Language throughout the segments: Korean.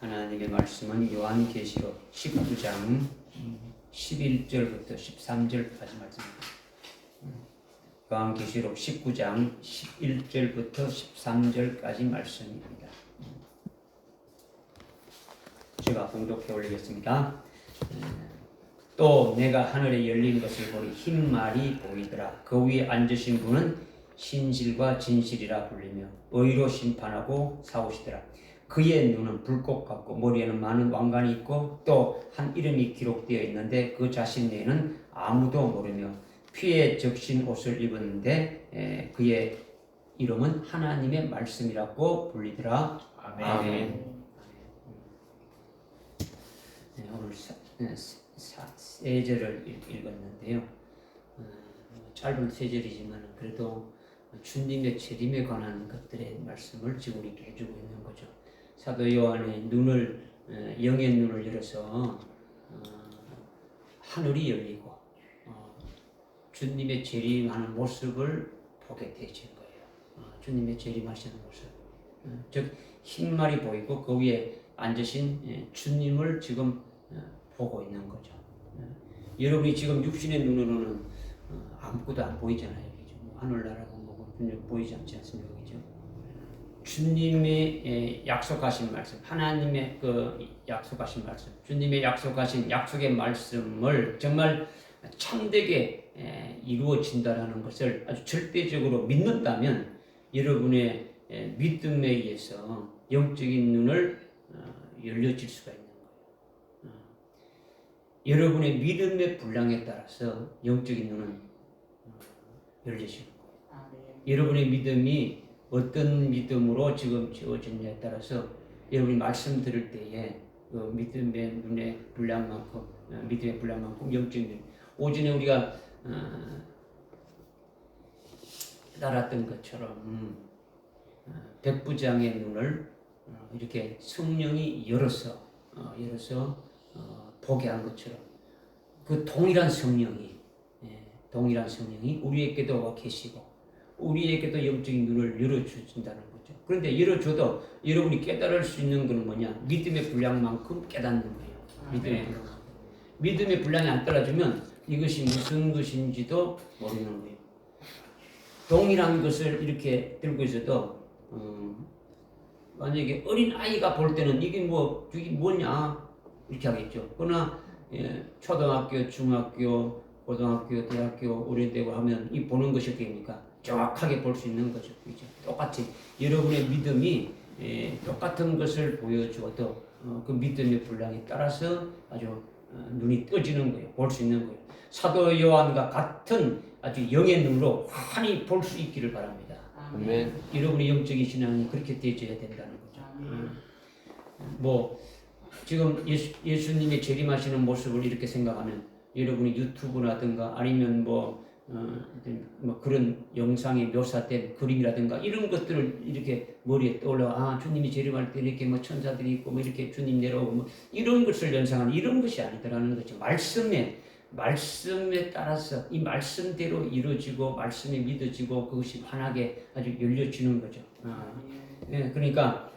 하나님의 말씀은 요한계시록 19장 11절부터 13절까지 말씀입니다. 요한계시록 19장 11절부터 13절까지 말씀입니다. 제가 봉독해 올리겠습니다. 또 내가 하늘에 열린 것을 보니 흰 말이 보이더라. 그 위에 앉으신 분은 신실과 진실이라 불리며 의로 심판하고 사오시더라. 그의 눈은 불꽃 같고 머리에는 많은 왕관이 있고 또 한 이름이 기록되어 있는데 그 자신 외에는 아무도 모르며 피에 적신 옷을 입었는데 그의 이름은 하나님의 말씀이라고 불리더라. 아멘. 네, 오늘 세 절을 읽었는데요. 짧은 세 절이지만 그래도 주님의 재림에 관한 것들의 말씀을 지금 우리에게 해주고 있는 거죠. 사도 요한의 영의 눈을 열어서 하늘이 열리고 주님의 재림하는 모습을 보게 되신 거예요. 주님의 재림하시는 모습, 즉 흰말이 보이고 그 위에 앉으신 주님을 지금 보고 있는 거죠. 여러분이 지금 육신의 눈으로는 아무것도 안 보이잖아요. 하늘나라고 뭐고 보이지 않지 않습니까? 그죠? 주님의 약속하신 말씀, 하나님의 그 약속하신 말씀, 주님의 약속하신 약속의 말씀을 정말 참되게 이루어진다라는 것을 아주 절대적으로 믿는다면 여러분의 믿음에 의해서 영적인 눈을 열려질 수가 있는 거예요. 여러분의 믿음의 분량에 따라서 영적인 눈은 열리시는 거예요. 여러분의 믿음이 어떤 믿음으로 지금 지어졌냐에 따라서 여러분이 말씀 들을 때에 그 믿음의 눈의 분량만큼, 믿음의 분량만큼 영적인 눈. 오전에 우리가 따랐던 것처럼 백부장의 눈을 이렇게 성령이 열어서 보게 한 것처럼 그 동일한 성령이 우리에게도 와 계시고 우리에게도 영적인 눈을 열어주신다는 거죠. 그런데 열어줘도 여러분이 깨달을 수 있는 건 뭐냐? 믿음의 분량만큼 깨닫는 거예요. 믿음의 분량이 안 떨어지면 이것이 무슨 것인지도 모르는 거예요. 동일한 것을 이렇게 들고 있어도 만약에 어린 아이가 볼 때는 이게 뭐냐 이렇게 하겠죠. 그러나 초등학교, 중학교, 고등학교, 대학교 오래되고 하면 이 보는 것이 어떻습니까? 정확하게 볼 수 있는 거죠. 그렇죠? 똑같이 여러분의 믿음이 똑같은 것을 보여주어도 그 믿음의 분량에 따라서 아주 눈이 떠지는 거예요. 볼 수 있는 거예요. 사도 요한과 같은 아주 영의 눈으로 환히 볼 수 있기를 바랍니다. 아멘. 여러분의 영적인 신앙이 그렇게 되어져야 된다는 거죠. 지금 예수님의 재림하시는 모습을 이렇게 생각하면 여러분이 유튜브라든가 아니면 그런 영상에 묘사된 그림이라든가 이런 것들을 이렇게 머리에 떠올려 주님이 재림할 때 이렇게 천사들이 있고 이렇게 주님 내려오고 이런 것을 연상하는 이런 것이 아니더라는 거죠. 말씀에 따라서 이 말씀대로 이루어지고 말씀이 믿어지고 그것이 환하게 아주 열려지는 거죠. 그러니까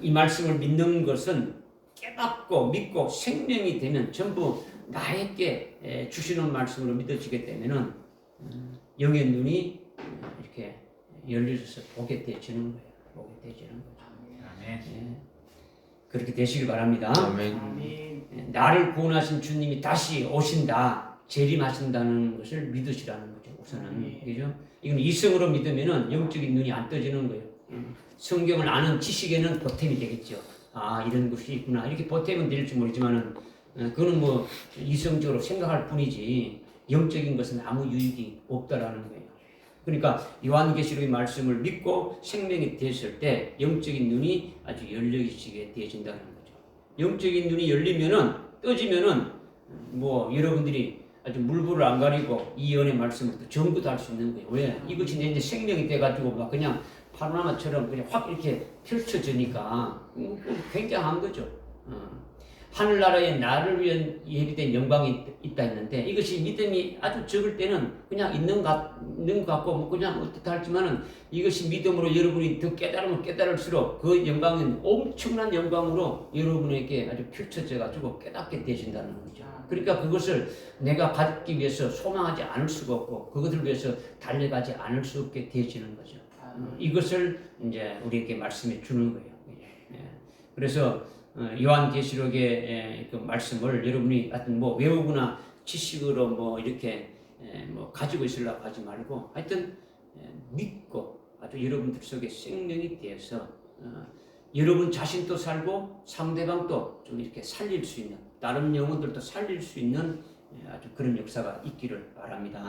이 말씀을 믿는 것은 깨닫고 믿고 생명이 되면 전부 나에게 주시는 말씀으로 믿어지게 되면은 영의 눈이 이렇게 열려져서 보게 되지는 거예요. 아멘. 그렇게 되시길 바랍니다. 아멘. 나를 구원하신 주님이 다시 오신다, 재림하신다는 것을 믿으시라는 거죠. 우선은 그죠? 이건 이성으로 믿으면은 영적인 눈이 안 떠지는 거예요. 성경을 아는 지식에는 보탬이 되겠죠. 이런 것이 있구나 이렇게 보탬은 될지 모르지만은 그거는 이성적으로 생각할 뿐이지 영적인 것은 아무 유익이 없다라는 거예요. 그러니까 요한계시록의 말씀을 믿고 생명이 됐을 때 영적인 눈이 아주 열려지게 되어진다는 거죠. 영적인 눈이 열리면은 떠지면은 여러분들이 아주 물불을 안 가리고 이 연의 말씀을 전부 다 할 수 있는 거예요. 왜? 이것이 이제 생명이 돼가지고 그냥 파노라마처럼 그냥 확 이렇게 펼쳐지니까 굉장한 거죠. 하늘나라에 나를 위한 예비된 영광이 있다 했는데 이것이 믿음이 아주 적을 때는 그냥 있는 것 같고 뭐 그냥 어떻다 할지만은 이것이 믿음으로 여러분이 더 깨달으면 깨달을수록 그 영광은 엄청난 영광으로 여러분에게 아주 펼쳐져 가지고 깨닫게 되신다는 거죠. 그러니까 그것을 내가 갖기 위해서 소망하지 않을 수가 없고 그것을 위해서 달려가지 않을 수 없게 되어지는 거죠. 이것을 이제 우리에게 말씀해 주는 거예요. 그래서 요한계시록의 그 말씀을 여러분이 하여튼 뭐 외우거나 지식으로 뭐 이렇게 뭐 가지고 있으려고 하지 말고 하여튼 믿고 아주 여러분들 속에 생명이 되어서 여러분 자신도 살고 상대방도 좀 이렇게 살릴 수 있는 다른 영혼들도 살릴 수 있는 아주 그런 역사가 있기를 바랍니다.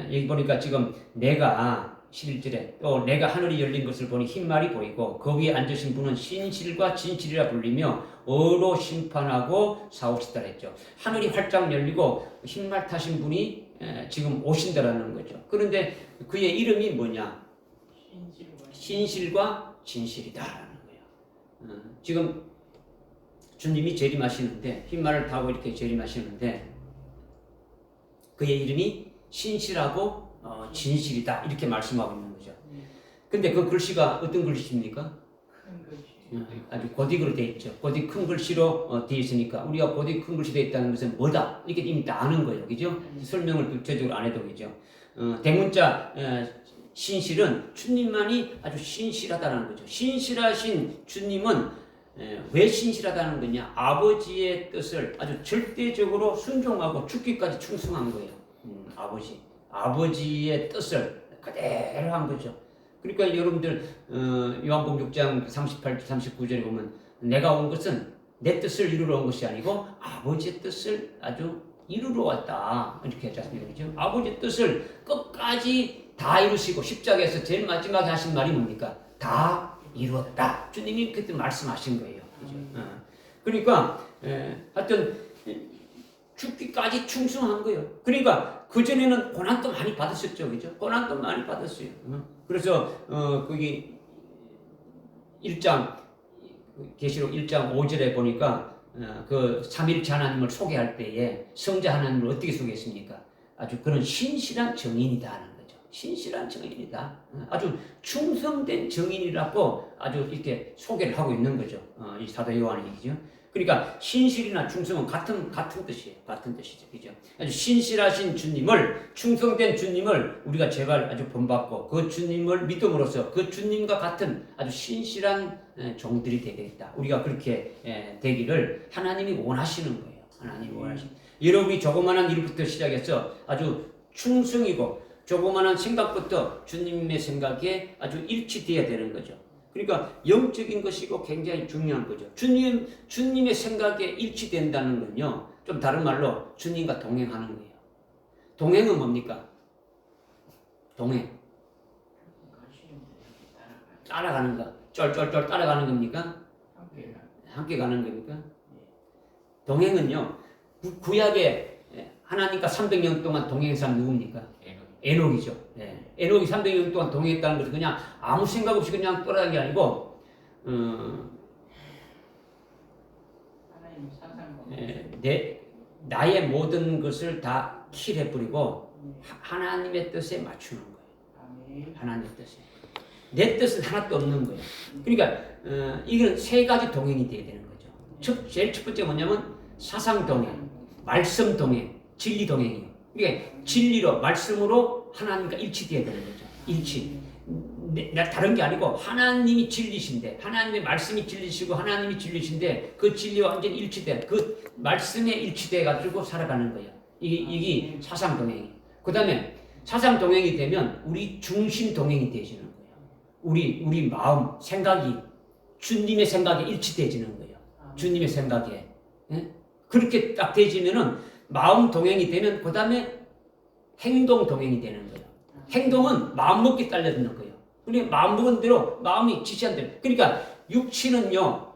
여기 보니까 지금 내가 11절에 또 내가 하늘이 열린 것을 보니 흰말이 보이고 그 위에 앉으신 분은 신실과 진실이라 불리며 어로 심판하고 사오시다 했죠. 하늘이 활짝 열리고 흰말 타신 분이 지금 오신다라는 거죠. 그런데 그의 이름이 뭐냐? 신실과 진실이다라는 거예요. 지금 주님이 재림하시는데 흰말을 타고 이렇게 재림하시는데 그의 이름이 신실하고 진실이다 이렇게 말씀하고 있는 거죠. 근데 그 글씨가 어떤 글씨입니까? 큰 글씨. 아주 고딕으로 되어 있죠. 고딕 큰 글씨로 되어 있으니까 우리가 고딕 큰 글씨 되어 있다는 것은 뭐다? 이렇게 이미 다 아는 거예요. 그죠? 설명을 구체적으로 안 해도 그죠? 대문자 신실은 주님만이 아주 신실하다는 거죠. 신실하신 주님은 왜 신실하다는 거냐? 아버지의 뜻을 아주 절대적으로 순종하고 죽기까지 충성한 거예요. 아버지의 뜻을 그대로 한 거죠. 그러니까 여러분들 요한복음 6장 38, 39절에 보면 내가 온 것은 내 뜻을 이루러 온 것이 아니고 아버지의 뜻을 아주 이루러 왔다 이렇게 했지 않습니까? 그렇죠? 아버지의 뜻을 끝까지 다 이루시고 십자가에서 제일 마지막에 하신 말이 뭡니까? 다 이루었다. 주님이 그때 말씀하신 거예요. 그렇죠? 그러니까 하여튼 죽기까지 충성한 거예요. 그러니까 그전에는 고난도 많이 받으셨죠. 그죠? 고난도 많이 받았어요. 그래서 거기 1장 계시록 1장 5절에 보니까 그 삼일체 하나님을 소개할 때에 성자 하나님을 어떻게 소개했습니까? 아주 그런 신실한 정인이다 하는 거죠. 신실한 정인이다. 아주 충성된 정인이라고 아주 이렇게 소개를 하고 있는 거죠. 이 사도 요한이 얘기죠. 그러니까 신실이나 충성은 같은 뜻이에요. 같은 뜻이죠. 그죠? 아주 신실하신 주님을, 충성된 주님을 우리가 제발 아주 본받고 그 주님을 믿음으로써 그 주님과 같은 아주 신실한 종들이 되겠다. 우리가 그렇게 되기를 하나님이 원하시는 거예요. 하나님이 원하시는. 여러분이 조그마한 일부터 시작해서 아주 충성이고 조그마한 생각부터 주님의 생각에 아주 일치되어야 되는 거죠. 그러니까 영적인 것이고 굉장히 중요한 거죠. 주님의 생각에 일치된다는 건요. 좀 다른 말로 주님과 동행하는 거예요. 동행은 뭡니까? 동행. 따라가는 거. 쫄쫄쫄 따라가는 겁니까? 함께 가는 겁니까? 동행은요. 구약에 하나님과 300년 동안 동행한 사람 누굽니까? 에녹이죠. 에녹이 300년 동안 동행했다는 것은 그냥 아무 생각 없이 그냥 떠나간 게 아니고 나의 모든 것을 다 킬해버리고 하나님의 뜻에 맞추는 거예요. 하나님의 뜻에. 내 뜻은 하나도 없는 거예요. 그러니까 이건 세 가지 동행이 돼야 되는 거죠. 제일 첫 번째 뭐냐면 사상 동행, 말씀 동행, 진리 동행이에요. 그러니까 진리로 말씀으로 하나님과 일치돼야 되는 거죠. 일치. 다른 게 아니고 하나님이 진리신데 하나님의 말씀이 진리시고 하나님이 진리신데 그 진리와 완전히 일치돼 그 말씀에 일치돼 가지고 살아가는 거예요. 이게 사상 동행이. 그다음에 사상 동행이 되면 우리 중심 동행이 되지는 거예요. 우리 마음 생각이 주님의 생각에 일치되지는 거예요. 주님의 생각에. 예? 그렇게 딱 되지면은 마음 동행이 되면 그다음에 행동 동행이 되는 거예요. 행동은 마음먹기 딸려드는 거예요. 그러니까 마음먹은 대로 마음이 지시한 대로. 그러니까 육신은요,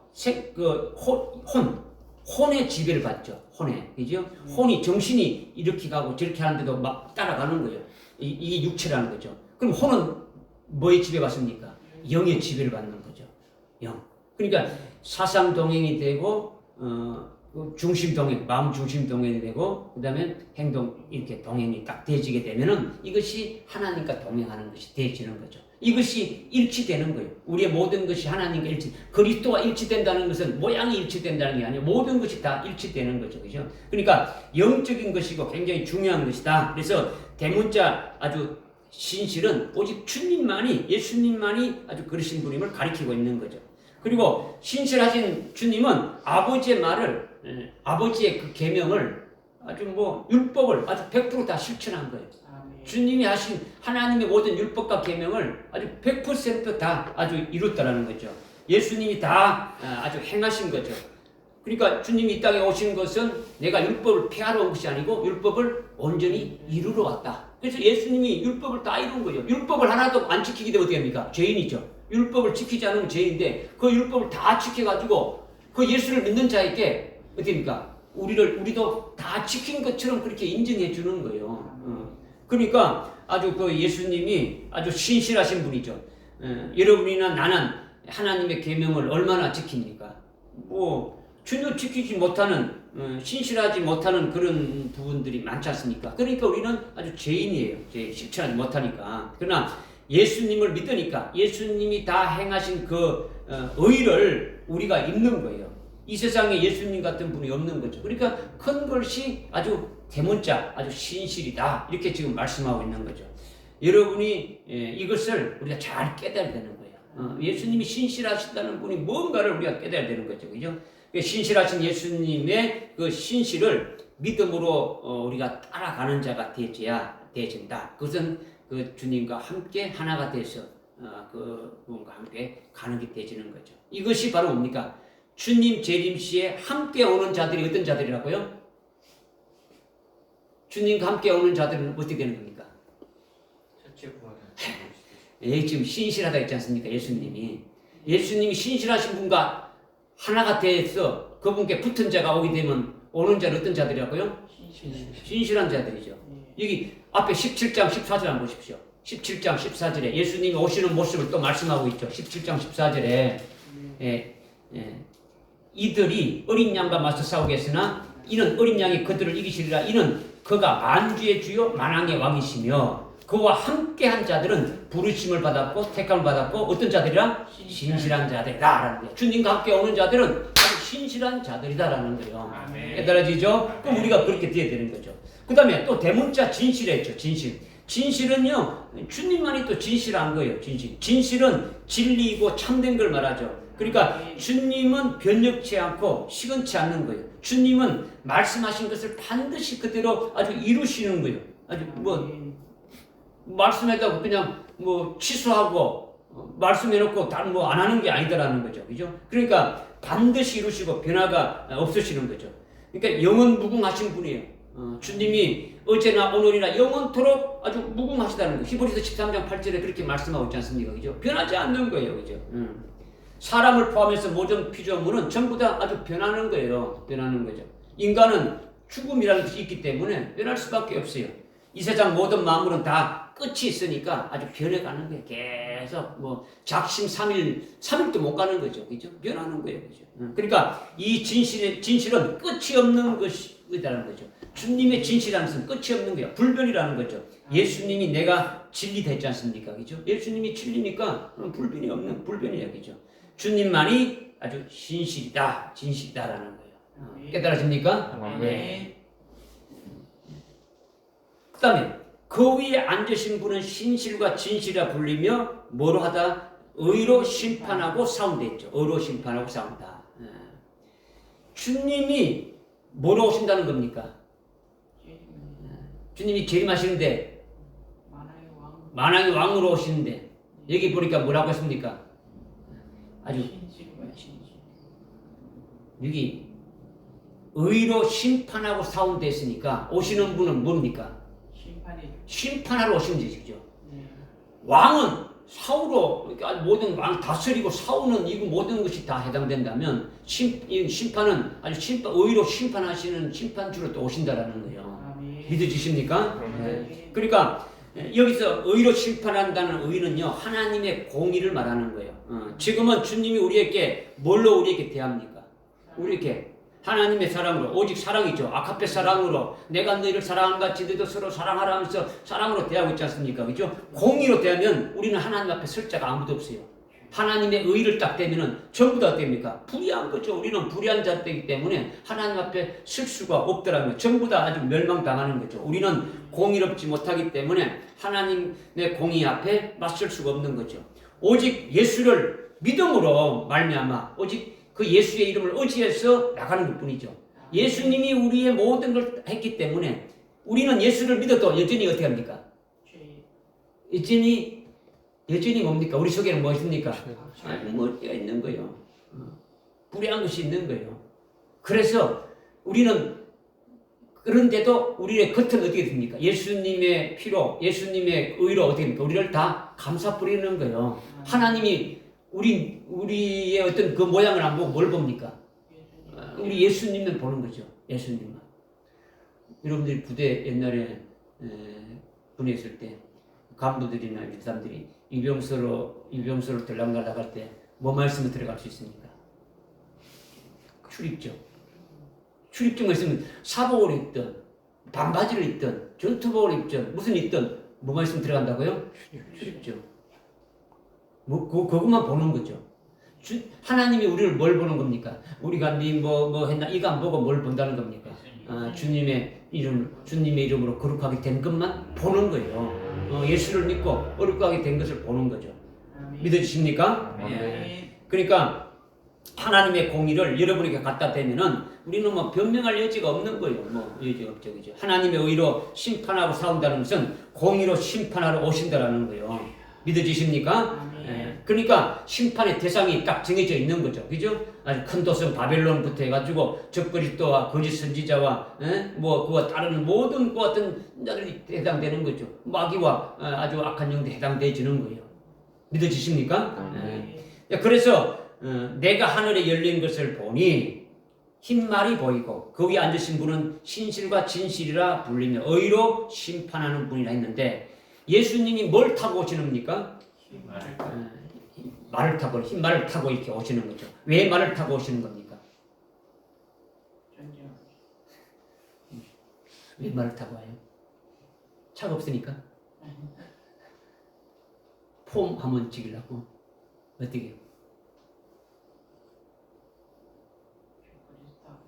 혼의 지배를 받죠. 혼에, 그죠? 혼이 정신이 이렇게 가고 저렇게 하는데도 막 따라가는 거예요. 이게 육체라는 거죠. 그럼 혼은 뭐의 지배받습니까? 영의 지배를 받는 거죠. 영. 그러니까 사상 동행이 되고 그 중심 동행, 마음 중심 동행이 되고, 그 다음에 행동 이렇게 동행이 딱 되어지게 되면은 이것이 하나님과 동행하는 것이 되어지는 거죠. 이것이 일치되는 거예요. 우리의 모든 것이 하나님과 그리스도와 일치된다는 것은 모양이 일치된다는 게 아니에요. 모든 것이 다 일치되는 거죠. 그죠? 그러니까 영적인 것이고 굉장히 중요한 것이다. 그래서 대문자 아주 신실은 오직 주님만이, 예수님만이 아주 그러신 분임을 가리키고 있는 거죠. 그리고 신실하신 주님은 아버지의 말을, 아버지의 그 계명을 아주 율법을 아주 100% 다 실천한 거예요. 주님이 하신 하나님의 모든 율법과 계명을 아주 100% 다 아주 이뤘다라는 거죠. 예수님이 다 아주 행하신 거죠. 그러니까 주님이 이 땅에 오신 것은 내가 율법을 폐하러 온 것이 아니고 율법을 온전히 이루러 왔다. 그래서 예수님이 율법을 다 이룬 거예요. 율법을 하나도 안 지키게 되면 어떻게 합니까? 죄인이죠. 율법을 지키지 않으면 죄인인데 그 율법을 다 지켜가지고 그 예수를 믿는 자에게 어떻게 합니까? 우리도 다 지킨 것처럼 그렇게 인정해 주는 거예요. 그러니까 아주 그 예수님이 아주 신실하신 분이죠. 여러분이나 나는 하나님의 계명을 얼마나 지킵니까? 전혀 지키지 못하는, 신실하지 못하는 그런 부분들이 많지 않습니까? 그러니까 우리는 아주 죄인이에요. 실천하지 못하니까. 그러나 예수님을 믿으니까 예수님이 다 행하신 그 의를 우리가 입는 거예요. 이 세상에 예수님 같은 분이 없는 거죠. 그러니까 큰 것이 아주 대문자, 아주 신실이다. 이렇게 지금 말씀하고 있는 거죠. 여러분이 이것을 우리가 잘 깨달아야 되는 거예요. 예수님이 신실하시다는 분이 뭔가를 우리가 깨달아야 되는 거죠. 그죠? 신실하신 예수님의 그 신실을 믿음으로 우리가 따라가는 자가 되어진다. 그것은 그 주님과 함께 하나가 돼서 그분과 함께 가는 게 되어지는 거죠. 이것이 바로 뭡니까? 주님 재림시에 함께 오는 자들이 어떤 자들이라고요? 주님과 함께 오는 자들은 어떻게 되는 겁니까? 지금 신실하다 했지 않습니까? 예수님이 신실하신 분과 하나가 돼서 그분께 붙은 자가 오게 되면 오는 자는 어떤 자들이라고요? 신실한 자들이죠. 여기 앞에 17장 14절 한번 보십시오. 17장 14절에 예수님이 오시는 모습을 또 말씀하고 있죠. 17장 14절에 이들이 어린 양과 맞서 싸우겠으나 이는 어린 양이 그들을 이기시리라. 이는 그가 만주의 주요 만왕의 왕이시며 그와 함께한 자들은 부르심을 받았고 택함을 받았고 어떤 자들이라? 신실한 자들이다라는 거예요. 주님과 함께 오는 자들은 아주 신실한 자들이다라는 거예요. 깨달아지죠? 그럼 우리가 그렇게 되어야 되는 거죠. 그 다음에 또 대문자 진실했죠. 진실은요 주님만이 또 진실한 거예요. 진실은 진리이고 참된 걸 말하죠. 그러니까 주님은 변혁치 않고 시건치 않는 거예요. 주님은 말씀하신 것을 반드시 그대로 아주 이루시는 거예요. 아주 말씀했다고 그냥 취소하고 말씀해놓고 다른 안 하는 게 아니다라는 거죠. 그죠? 그러니까 반드시 이루시고 변화가 없으시는 거죠. 그러니까 영원 무궁하신 분이에요. 주님이 어제나 오늘이나 영원토록 아주 무궁하시다는 거. 히브리서 13장 8절에 그렇게 말씀하고 있지 않습니까? 그죠? 변하지 않는 거예요. 그죠? 사람을 포함해서 모든 피조물은 전부 다 아주 변하는 거예요. 변하는 거죠. 인간은 죽음이라는 것이 있기 때문에 변할 수밖에 없어요. 이 세상 모든 만물은 다 끝이 있으니까 아주 변해가는 거예요. 계속 작심 3일도 못 가는 거죠. 그죠? 변하는 거예요. 그죠? 그러니까 이 진실은 끝이 없는 것이라는 거죠. 주님의 진실이라는 것은 끝이 없는 거예요. 불변이라는 거죠. 예수님이 내가 진리다 했지 않습니까? 그죠? 예수님이 진리니까 불변이야. 그죠? 주님만이 아주 진실이다라는 거예요. 깨달아집니까? 네. 그 다음에 그 위에 앉으신 분은 신실과 진실이라 불리며 뭐로 하다? 의로 심판하고 싸운다 했죠. 의로 심판하고 싸운다. 주님이 뭐로 오신다는 겁니까? 주님이 재림하시는데 만왕의 왕으로 오시는데 여기 보니까 뭐라고 했습니까? 아주 여기 의로 심판하고 싸운다 했으니까 오시는 분은 뭡니까? 심판하러 오신 것이죠. 왕은 사후로 모든 왕 다스리고 사후는 이거 모든 것이 다 해당된다면 심판은 아주 의로 심판하시는 심판주로 또 오신다라는 거예요. 믿어지십니까? 네. 그러니까 여기서 의로 심판한다는 의는요 하나님의 공의를 말하는 거예요. 지금은 주님이 우리에게 뭘로 우리에게 대합니까? 우리에게 하나님의 사랑으로, 오직 사랑이죠. 아카페 사랑으로, 내가 너희를 사랑한 같이 너희도 서로 사랑하라 하면서 사랑으로 대하고 있지 않습니까? 그죠? 공의로 대하면 우리는 하나님 앞에 설 자가 아무도 없어요. 하나님의 의를 딱 대면은 전부 다 됩니까? 불의한 거죠. 우리는 불의한 자들이기 때문에 하나님 앞에 쓸 수가 없더라면 전부 다 아주 멸망당하는 거죠. 우리는 공의롭지 못하기 때문에 하나님의 공의 앞에 맞설 수가 없는 거죠. 오직 예수를 믿음으로 말미암아 오직 그 예수의 이름을 의지해서 나가는 것뿐이죠. 예수님이 우리의 모든 걸 했기 때문에 우리는 예수를 믿어도 여전히 어떻게 합니까? 여전히 뭡니까? 우리 속에는 뭐 있습니까? 뭐가 있는 거예요. 불의한 것이 있는 거예요. 그래서 우리는 그런데도 우리의 겉은 어떻게 됩니까? 예수님의 피로, 예수님의 의로 어떻게 됩니까? 우리를 다 감싸 뿌리는 거예요. 하나님이 우리의 어떤 그 모양을 안 보고 뭘 봅니까? 우리 예수님만 보는 거죠. 예수님만. 여러분들이 부대 옛날에 보냈을 때 간부들이나 이런 사람들이 일병소로 들락날 나갈 때 뭐 말씀을 들어갈 수 있습니까? 출입증. 출입증을 있으면 사복을 입든 반바지를 입든 전투복을 입든 무슨 입든 뭐 말씀 들어간다고요? 출입증. 그것만 보는 거죠. 하나님이 우리를 뭘 보는 겁니까? 우리가 뭐 했나 이거 안 보고 뭘 본다는 겁니까? 주님의 이름으로 거룩하게 된 것만 보는 거예요. 예수를 믿고 거룩하게 된 것을 보는 거죠. 믿어지십니까? 예. 그러니까 하나님의 공의를 여러분에게 갖다 대면은 우리는 뭐 변명할 여지가 없는 거예요. 뭐 여지가 없죠, 그죠? 하나님의 의로 심판하고 싸운다는 것은 공의로 심판하러 오신다라는 거예요. 믿어지십니까? 예. 그러니까 심판의 대상이 딱 정해져 있는 거죠, 그죠? 아주 큰 도성 바벨론부터 해가지고 적그리스도와 거짓 선지자와 뭐 그와 따르는 모든 그 같은 자들이 해당되는 거죠. 마귀와 아주 악한 영도 해당되어지는 거예요. 믿어지십니까? 예. 그래서 내가 하늘에 열린 것을 보니 흰말이 보이고 그 위에 앉으신 분은 신실과 진실이라 불리며 의로 심판하는 분이라 했는데 예수님이 뭘 타고 오시는 겁니까? 말을 타고 흰 말을 타고 이렇게 오시는 거죠. 왜 말을 타고 오시는 겁니까? 왜 말을 타고 와요? 차가 없으니까? 폼 한번 찍으려고? 어떻게?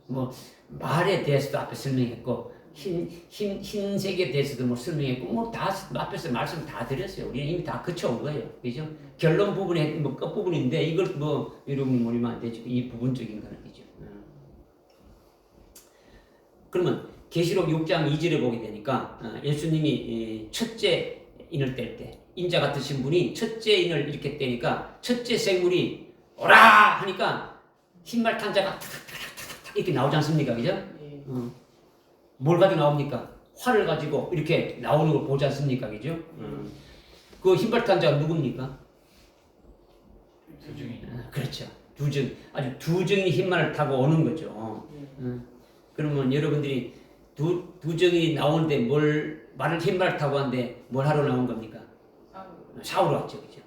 뭐 말에 대해서도 앞에 설명했고 흰색에 대해서도 뭐 설명했고 뭐 다 앞에서 말씀 다 드렸어요. 우리는 이미 다 거쳐온 거예요. 그죠? 결론 부분에 뭐 끝부분인데 이걸 뭐 여러분 모르면 안 되죠. 이 부분적인 거는 그죠. 그러면 계시록 6장 2절에 보게 되니까 예수님이 첫째 인을 뗄 때 인자 같으신 분이 첫째 인을 이렇게 떼니까 첫째 생물이 오라 하니까 흰말 탄 자가 탁탁탁탁 이렇게 나오지 않습니까? 그죠? 뭘 가지고 나옵니까? 활을 가지고 이렇게 나오는 걸 보지 않습니까? 그죠? 그 흰발 탄 자가 누굽니까? 두증이. 그렇죠. 아주 두증이 흰말을 타고 오는 거죠. 그러면 여러분들이 두증이 나오는데 말을 흰말을 타고 왔는데 뭘 하러 나온 겁니까? 싸우러 왔죠. 그죠?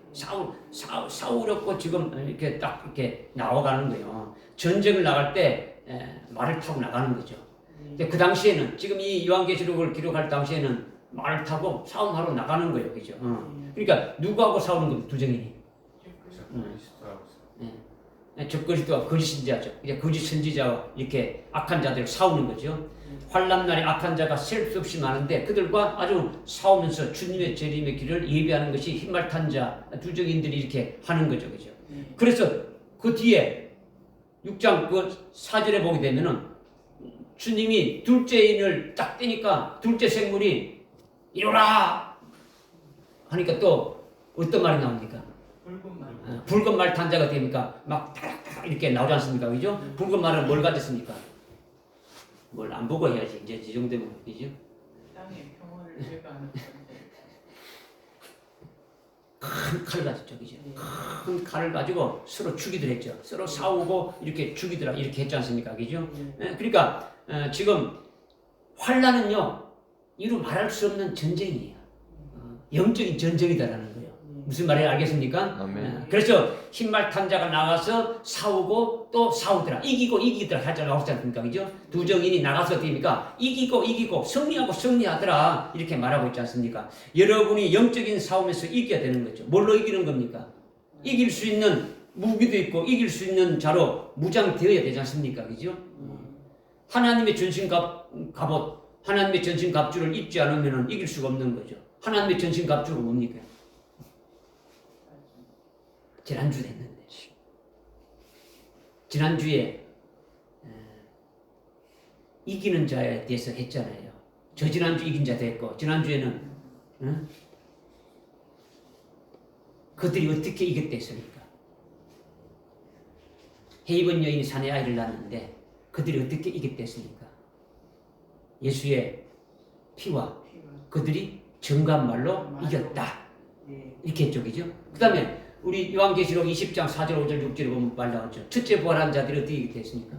싸우려고 지금 이렇게 딱 이렇게 나와가는 거예요. 전쟁을 나갈 때 말을 타고 나가는 거죠. 근데 그 당시에는 지금 이 요한계시록을 기록할 당시에는 말을 타고 싸움하러 나가는 거예요. 그죠? 그러니까 누구하고 싸우는 겁니까? 두정인이. 적그리스도와 거짓 선지자죠. 이제 거짓 선지자와 이렇게 악한 자들 싸우는 거죠. 환난날에 악한 자가 셀 수 없이 많은데 그들과 아주 싸우면서 주님의 재림의 길을 예비하는 것이 흰말 탄 자 두정인들이 이렇게 하는 거죠. 그죠? 그래서 그 뒤에 6장 그 4절에 보게 되면은 주님이 둘째 인을 딱 떼니까 둘째 생물이 이로라 하니까 또 어떤 말이 나옵니까? 붉은 말 탄자가 됩니까? 막 타락타락 이렇게 나오지 않습니까? 그죠? 붉은 말은 뭘 가졌습니까? 뭘 안 보고 해야지. 이제 이 정도면 그죠? 땅의 평화를 제거하는 큰 칼을 가졌죠. 그죠? 큰 칼을 가지고 서로 죽이들 했죠. 서로 싸우고 이렇게 죽이더라. 이렇게 했지 않습니까? 그죠? 그러니까 지금 환난은요 이루 말할 수 없는 전쟁이에요. 영적인 전쟁이다라는 거예요. 무슨 말인지 알겠습니까? 아멘. 그래서 흰말 탄 자가 나가서 싸우고 또 싸우더라. 이기고 이기더라. 살짝 나오지 않습니까? 그죠? 두 정인이 나가서 됩니까? 이기고 승리하고 승리하더라. 이렇게 말하고 있지 않습니까? 여러분이 영적인 싸움에서 이겨야 되는 거죠. 뭘로 이기는 겁니까? 이길 수 있는 무기도 있고 이길 수 있는 자로 무장되어야 되지 않습니까? 그죠? 하나님의 전신갑옷, 하나님의 전신갑주를 입지 않으면 이길 수가 없는 거죠. 하나님의 전신갑주가 뭡니까? 지난주 됐는데 지난주에 이기는 자에 대해서 했잖아요. 저 지난주 이긴 자 됐고 지난주에는 그들이 어떻게 이겼다 했습니까? 헤이번 여인이 사내 아이를 낳았는데 그들이 어떻게 이겼다 했습니까? 예수의 피와 그들이 정한 말로 이겼다. 이렇게 했죠. 그죠? 그 다음에 우리 요한계시록 20장 4절 5절 6절에 보면 말 나오죠. 첫째 부활한 자들이 어떻게 이겼다 했습니까?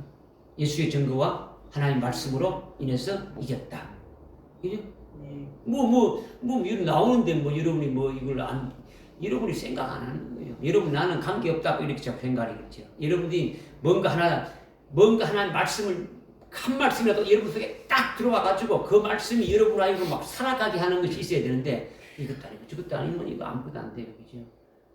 예수의 증거와 하나님 말씀으로 인해서 이겼다. 그죠? 이거 나오는데 여러분이 이걸 여러분이 생각 안 하는 거예요. 여러분 나는 관계없다고 이렇게 자꾸 생각하겠죠. 여러분이 뭔가 하나님 말씀을 한 말씀이라도 여러분 속에 딱 들어와가지고 그 말씀이 여러분 아이로 막 살아가게 하는 것이 있어야 되는데 이것도 아니고 저것도 아니면 이거 아무것도 안 돼요. 그죠?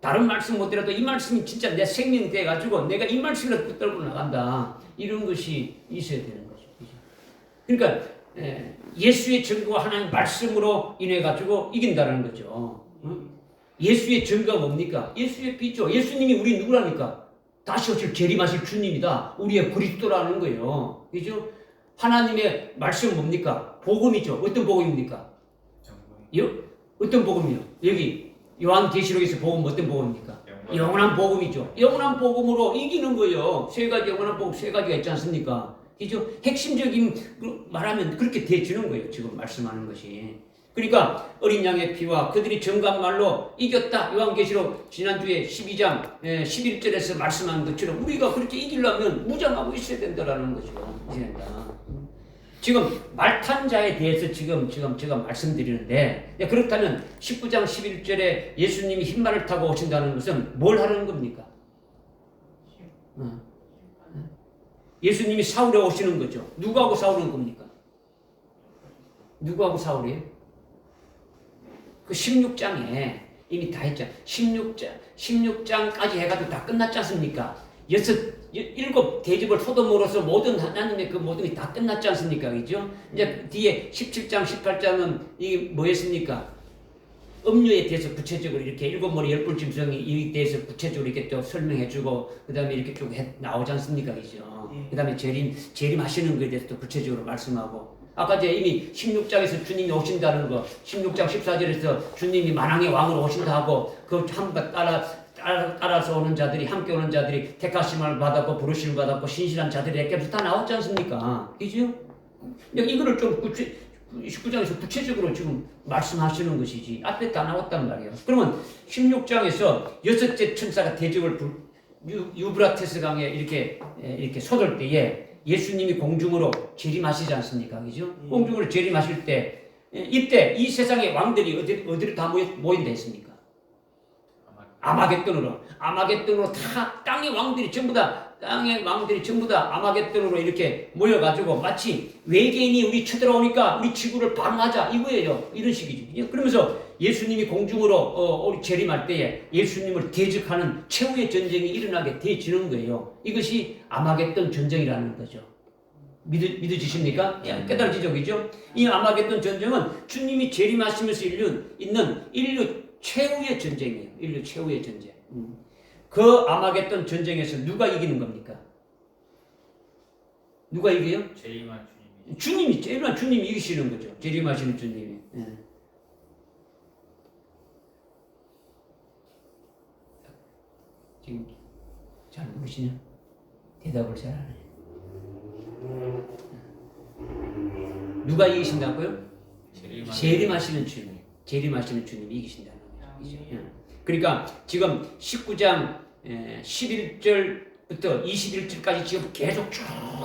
다른 말씀 못 들어도 이 말씀이 진짜 내 생명이 돼가지고 내가 이 말씀이라도 붙들고 나간다. 이런 것이 있어야 되는 거죠. 그죠? 그러니까 예수의 증거와 하나님 말씀으로 인해가지고 이긴다는 거죠. 예수의 증거가 뭡니까? 예수의 피죠. 예수님이 우리 누구랍니까? 다시 오실 재림하실 주님이다. 우리의 그리스도라는 거예요. 그죠? 하나님의 말씀은 뭡니까? 복음이죠. 어떤 복음입니까? 어떤 복음이요? 여기 요한계시록에서 복음 어떤 복음입니까? 영원한 복음이죠. 영원한 복음으로 이기는 거예요. 세 가지 영원한 복음 세 가지가 있지 않습니까? 그죠? 핵심적인 말하면 그렇게 되어지는 거예요. 지금 말씀하는 것이. 그러니까 어린 양의 피와 그들이 정한 말로 이겼다. 요한계시록 지난주에 12장 11절에서 말씀한 것처럼 우리가 그렇게 이기려면 무장하고 있어야 된다라는 거죠. 지금 말탄 자에 대해서 지금 제가 말씀드리는데 그렇다면 19장 11절에 예수님이 흰말을 타고 오신다는 것은 뭘 하는 겁니까? 예수님이 사울에 오시는 거죠. 누구하고 싸우는 겁니까? 누구하고 싸우래요? 그 16장에 이미 다 했죠. 16장까지 해가지고 다 끝났지 않습니까? 7 대접을 소돔으로서 모든 하나님의 그 모든 게 다 끝났지 않습니까? 그죠? 이제 뒤에 17장, 18장은 이게 뭐였습니까? 음료에 대해서 구체적으로 이렇게 7머리 10뿔 짐승이 이 대해서 구체적으로 이렇게 또 설명해주고 그 다음에 이렇게 쭉 나오지 않습니까? 그죠? 그 다음에 재림하시는 것에 대해서 또 구체적으로 말씀하고 아까 이제 이미 16장에서 주님이 오신다는 거 16장 14절에서 주님이 만왕의 왕으로 오신다 하고 그 한번 따라서 오는 자들이 함께 오는 자들이 택하심을 받았고 부르심을 받았고 신실한 자들에게서 다 나왔지 않습니까? 그죠? 이거를 좀 19장에서 구체적으로 지금 말씀하시는 것이지 앞에 다 나왔단 말이에요. 그러면 16장에서 6째 천사가 대접을 유브라테스 강에 이렇게 쏟을 때에 예수님이 공중으로 재림하시지 않습니까? 그죠? 공중으로 재림하실 때 이때 이 세상의 왕들이 어디로 다 모인다 했습니까? 아마겟돈으로 다 땅의 왕들이 전부 다 아마겟돈으로 이렇게 모여가지고 마치 외계인이 우리 쳐들어오니까 우리 지구를 방어하자 이거예요. 이런 식이죠. 그러면서 예수님이 공중으로 재림할 때에 예수님을 대적하는 최후의 전쟁이 일어나게 되어지는 거예요. 이것이 아마겟돈 전쟁이라는 거죠. 믿어지십니까? 깨달아지죠, 그죠? 이 아마겟돈 전쟁은 주님이 재림하시면서 있는 인류 최후의 전쟁이에요. 인류 최후의 전쟁. 그 아마겟돈 전쟁에서 누가 이기는 겁니까? 누가 이겨요? 재림한 주님이. 재림한 주님이 이기시는 거죠. 재림하시는 주님이. 지금 잘 모르시냐? 대답을 잘 안 해요. 누가 이기신다고요? 재림하시는 주님. 재림하시는 주님이 이기신다는 거죠. 그러니까 지금 19장 11절부터 21절까지 지금 계속 쭉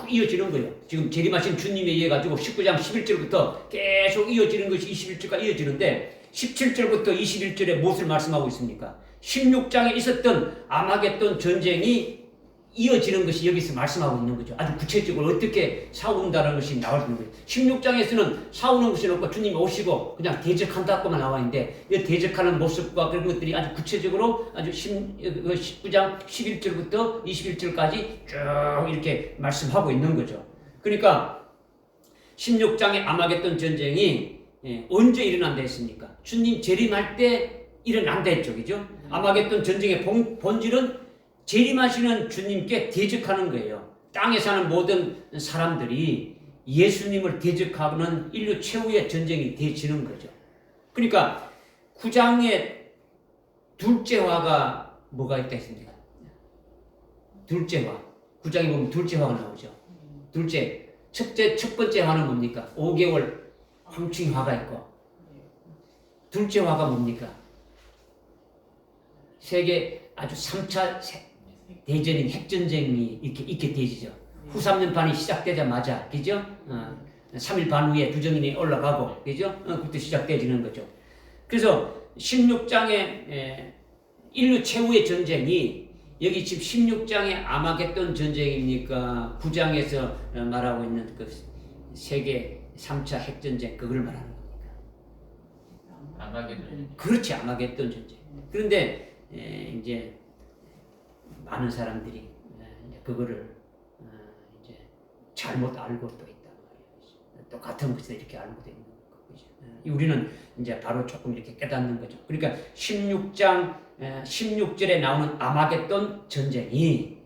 이어지는 거예요. 지금 재림하신 주님에 의해 가지고 19장 11절부터 계속 이어지는 것이 21절까지 이어지는데 17절부터 21절에 무엇을 말씀하고 있습니까? 16장에 있었던 아마겟돈 전쟁이 이어지는 것이 여기서 말씀하고 있는 거죠. 아주 구체적으로 어떻게 싸운다는 것이 나와 있는 거예요. 16장에서는 싸우는 것이 없고 주님이 오시고 그냥 대적한다고만 나와 있는데 이 대적하는 모습과 그런 것들이 아주 구체적으로 아주 19장 11절부터 21절까지 쭉 이렇게 말씀하고 있는 거죠. 그러니까 16장의 아마겟돈 전쟁이 언제 일어난다 했습니까? 주님 재림할 때 일어난다 했죠. 그죠? 아마겟돈 전쟁의 본질은 재림하시는 주님께 대적하는 거예요. 땅에 사는 모든 사람들이 예수님을 대적하는 인류 최후의 전쟁이 되어지는 거죠. 그러니까 9장의 둘째 화가 뭐가 있다 했습니까? 둘째 화. 9장에 보면 둘째 화가 나오죠. 첫 번째 화는 뭡니까? 5개월 황충 화가 있고 둘째 화가 뭡니까? 세계 아주 3차 대전인 핵전쟁이 이렇게 있게 되지죠. 후 3년판이 시작되자마자, 그죠? 3일 반 후에 두정인이 올라가고, 그죠? 그때 시작되어지는 거죠. 그래서 16장의 인류 최후의 전쟁이 여기 지금 16장의 아마겟돈 전쟁입니까? 9장에서 말하고 있는 그 세계 3차 핵전쟁, 그걸 말하는 겁니까? 아마겟돈. 그렇지, 아마겟돈 전쟁. 그런데 이제 많은 사람들이 그거를 이제 잘못 알고 또 있단 말이에요. 또 같은 것을 이렇게 알고 있는 거죠. 우리는 이제 바로 조금 이렇게 깨닫는 거죠. 그러니까 16장 16절에 나오는 아마겟돈 전쟁이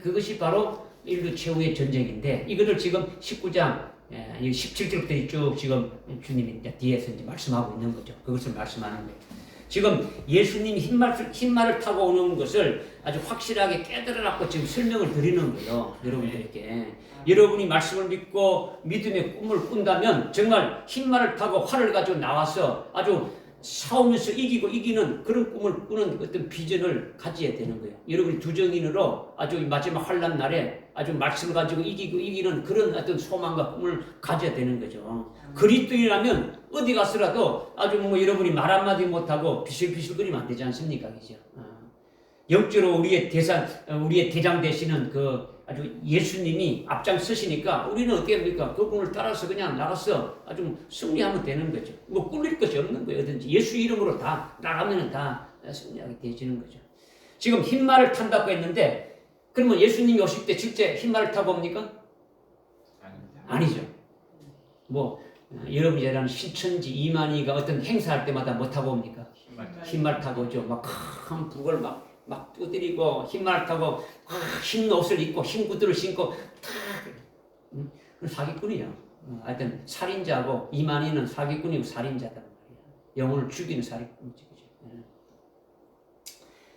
그것이 바로 인류 최후의 전쟁인데 이거를 지금 19장 17절부터 쭉 지금 주님이 이제 뒤에서 이제 말씀하고 있는 거죠. 그것을 말씀하는 거예요. 지금 예수님이 흰말을 타고 오는 것을 아주 확실하게 깨달아갖고 지금 설명을 드리는 거예요. 여러분들에게. 여러분이 말씀을 믿고 믿음의 꿈을 꾼다면 정말 흰말을 타고 활을 가지고 나와서 아주 싸우면서 이기는 그런 꿈을 꾸는 어떤 비전을 가져야 되는 거예요. 여러분이 두정인으로 아주 마지막 환난 날에 아주 말씀을 가지고 이기는 그런 어떤 소망과 꿈을 가져야 되는 거죠. 그리스도인이라면 어디 가서라도 아주 뭐 여러분이 말 한마디 못하고 비실비실거리면 안 되지 않습니까? 그죠? 영적으로 우리의 대장 되시는 그 아주 예수님이 앞장서시니까 우리는 어떻게 합니까? 그분을 따라서 그냥 나가서 아주 승리하면 되는 거죠. 뭐 꿀릴 것이 없는 거예요. 어든지 예수 이름으로 다 나가면 다 승리하게 되어지는 거죠. 지금 흰말을 탄다고 했는데 그러면 예수님이 오실 때 실제 흰말을 타고 옵니까? 아니죠. 뭐 여러분이 잘 아는 신천지 이만희가 어떤 행사할 때마다 뭐 타고 옵니까? 흰말 타고 오죠. 막 큰 북을 막 두드리고 흰말 타고 흰 옷을 입고 흰 구두를 신고 다 사기꾼이에요. 하여튼 살인자고 이만희는 사기꾼이고 살인자단 말이에요. 영혼을 죽이는 사기꾼이죠.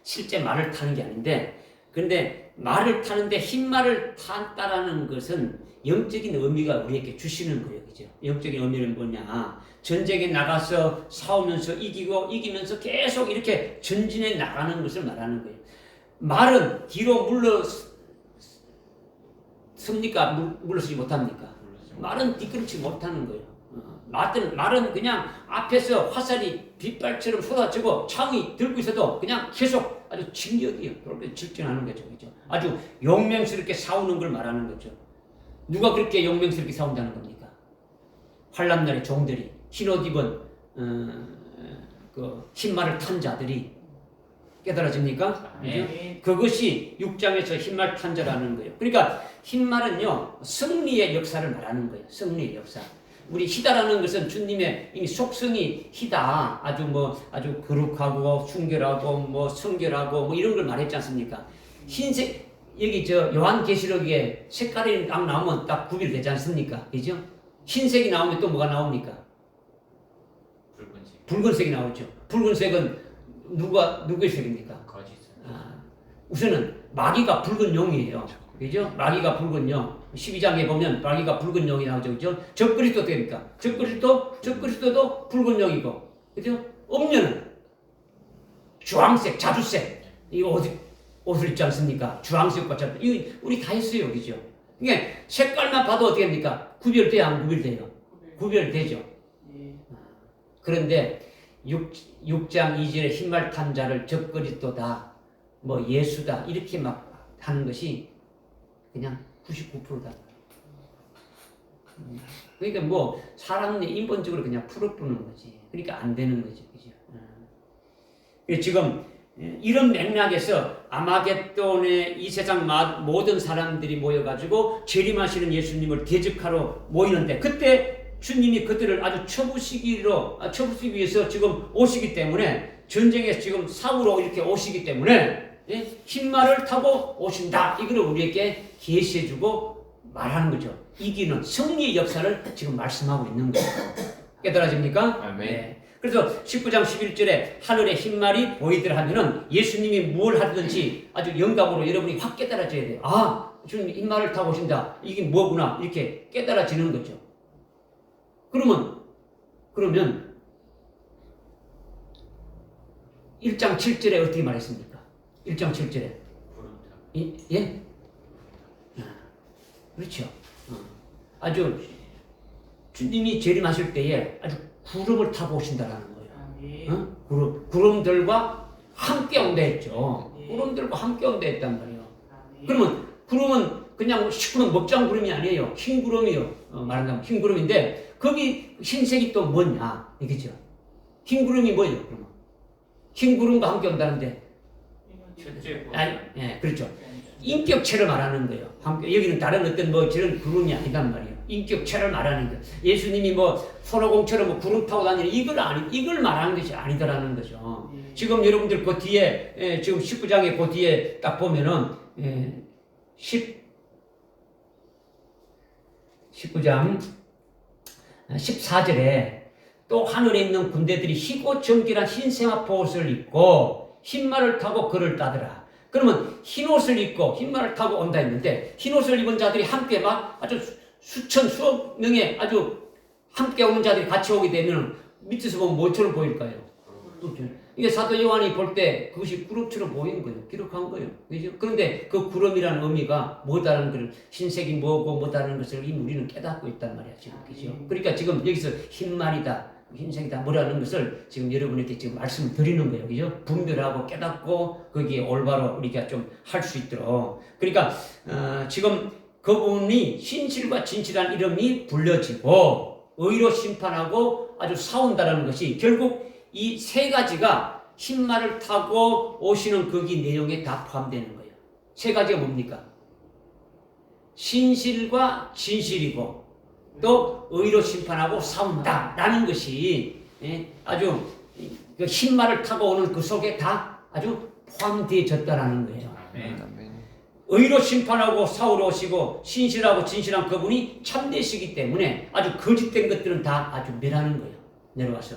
실제 말을 타는 게 아닌데 그런데 말을 타는데 흰말을 탄다라는 것은 영적인 의미가 우리에게 주시는 거예요. 그죠? 영적인 의미는 뭐냐? 전쟁에 나가서 싸우면서 이기면서 계속 이렇게 전진해 나가는 것을 말하는 거예요. 말은 뒤로 물러서지 못합니까? 말은 뒤꿈치 못하는 거예요. 말은 그냥 앞에서 화살이 빗발처럼 쏟아지고 창이 들고 있어도 그냥 계속 아주 진격이에요. 그렇게 직진하는 거죠. 그죠? 아주 용맹스럽게 싸우는 걸 말하는 거죠. 누가 그렇게 용맹스럽게 싸운다는 겁니까? 환란날의 종들이 흰옷 입은 그 흰말을 탄 자들이 깨달아집니까? 네. 그것이 6장에서 흰말 탄 자라는 거예요. 그러니까 흰말은요 승리의 역사를 말하는 거예요. 승리의 역사. 우리 희다라는 것은 주님의 이미 속성이 희다. 아주 거룩하고 순결하고 뭐 성결하고 뭐 이런 걸 말했지 않습니까? 흰색 여기 요한계시록에 색깔이 딱 나오면 딱 구별되지 않습니까? 그죠? 흰색이 나오면 또 뭐가 나옵니까? 붉은색이 나오죠. 붉은색은 누구의 색입니까? 우선은 마귀가 붉은 용이에요. 그죠? 마귀가 붉은 용. 12장에 보면 마귀가 붉은 용이 나오죠. 그죠? 적그리스도 됩니까? 적그리스도도 붉은 용이고. 그죠? 음료는 주황색, 자주색. 이 옷을 입지 않습니까? 주황색과 자주색. 이거 우리 다 했어요. 그죠? 그러니까 색깔만 봐도 어떻게 합니까? 구별돼야 안 구별돼요? 구별되죠. 그런데 6장 2절에 흰말 탄 자를 적그리스도다, 뭐 예수다 이렇게 막 하는 것이 그냥 99%다. 그러니까 뭐 사람의 인본적으로 그냥 풀어부는 거지. 그러니까 안 되는 거지, 그죠? 지금 이런 맥락에서 아마겟돈에 이 세상 모든 사람들이 모여가지고 재림하시는 예수님을 대적하러 모이는데, 그때 주님이 그들을 아주 쳐부시기 위해서 지금 오시기 때문에, 전쟁에서 지금 사우로 이렇게 오시기 때문에 흰말을 타고 오신다. 이걸 우리에게 계시해주고 말하는 거죠. 이기는 승리의 역사를 지금 말씀하고 있는 거예요. 깨달아집니까? 아멘. 네. 그래서 19장 11절에 하늘에 흰말이 보이더라 하면은 예수님이 뭘 하든지 아주 영감으로 여러분이 확 깨달아져야 돼요. 아, 주님 흰말을 타고 오신다. 이게 뭐구나. 이렇게 깨달아지는 거죠. 그러면 1장 7절에 어떻게 말했습니까? 1장 7절에 예? 그렇죠. 아주 주님이 재림하실 때에 아주 구름을 타고 오신다라는 거예요. 구름들과 함께 온다 했죠. 구름들과 함께 온다 했단 말이에요. 그러면 구름은 그냥 시커먼 먹장 구름이 아니에요. 흰 구름이요. 말한다면 흰 구름인데 거기 흰색이 또 뭐냐 이거죠. 흰 구름이 뭐예요? 그러면 흰 구름과 함께 온다는데 아니, 예, 그렇죠. 인격체를 말하는 거예요. 여기는 다른 어떤 뭐 저런 구름이 아니단 말이에요. 인격체를 말하는 거예요. 예수님이 뭐 손오공처럼 뭐 구름 타고 다니는 이걸 말하는 것이 아니더라는 거죠. 지금 여러분들 그 뒤에 지금 19장의 그 뒤에 딱 보면은 19장 14절에 또 하늘에 있는 군대들이 희고 정결한 흰 세마포 옷을 입고 흰말을 타고 그를 따더라. 그러면 흰 옷을 입고 흰말을 타고 온다 했는데, 흰 옷을 입은 자들이 함께 막 아주 수억 명의 아주 함께 오는 자들이 같이 오게 되면 밑에서 보면 뭐처럼 보일까요? 이게 사도 요한이 볼 때 그것이 구름처럼 보이는 거예요. 기록한 거예요. 그죠? 그런데 그 구름이라는 의미가 뭐다라는 걸, 흰색이 뭐고 뭐다라는 것을 이미 우리는 깨닫고 있단 말이야, 지금. 그죠? 그러니까 지금 여기서 흰말이다, 흰색이다 뭐라는 것을 지금 여러분에게 지금 말씀을 드리는 거예요. 그죠? 분별하고 깨닫고 거기에 올바로 우리가 좀 할 수 있도록. 그러니까 지금 그분이 신실과 진실한 이름이 불려지고 의로 심판하고 아주 싸운다라는 것이 결국 이 세 가지가 흰말을 타고 오시는 거기 내용에 다 포함되는 거예요. 세 가지가 뭡니까? 신실과 진실이고 또 의로 심판하고 싸운다라는 것이 아주 그 흰말을 타고 오는 그 속에 다 아주 포함되어졌다라는 거예요. 의로 심판하고 싸우러 오시고 신실하고 진실한 그분이 참되시기 때문에 아주 거짓된 것들은 다 아주 멸하는 거예요. 내려와서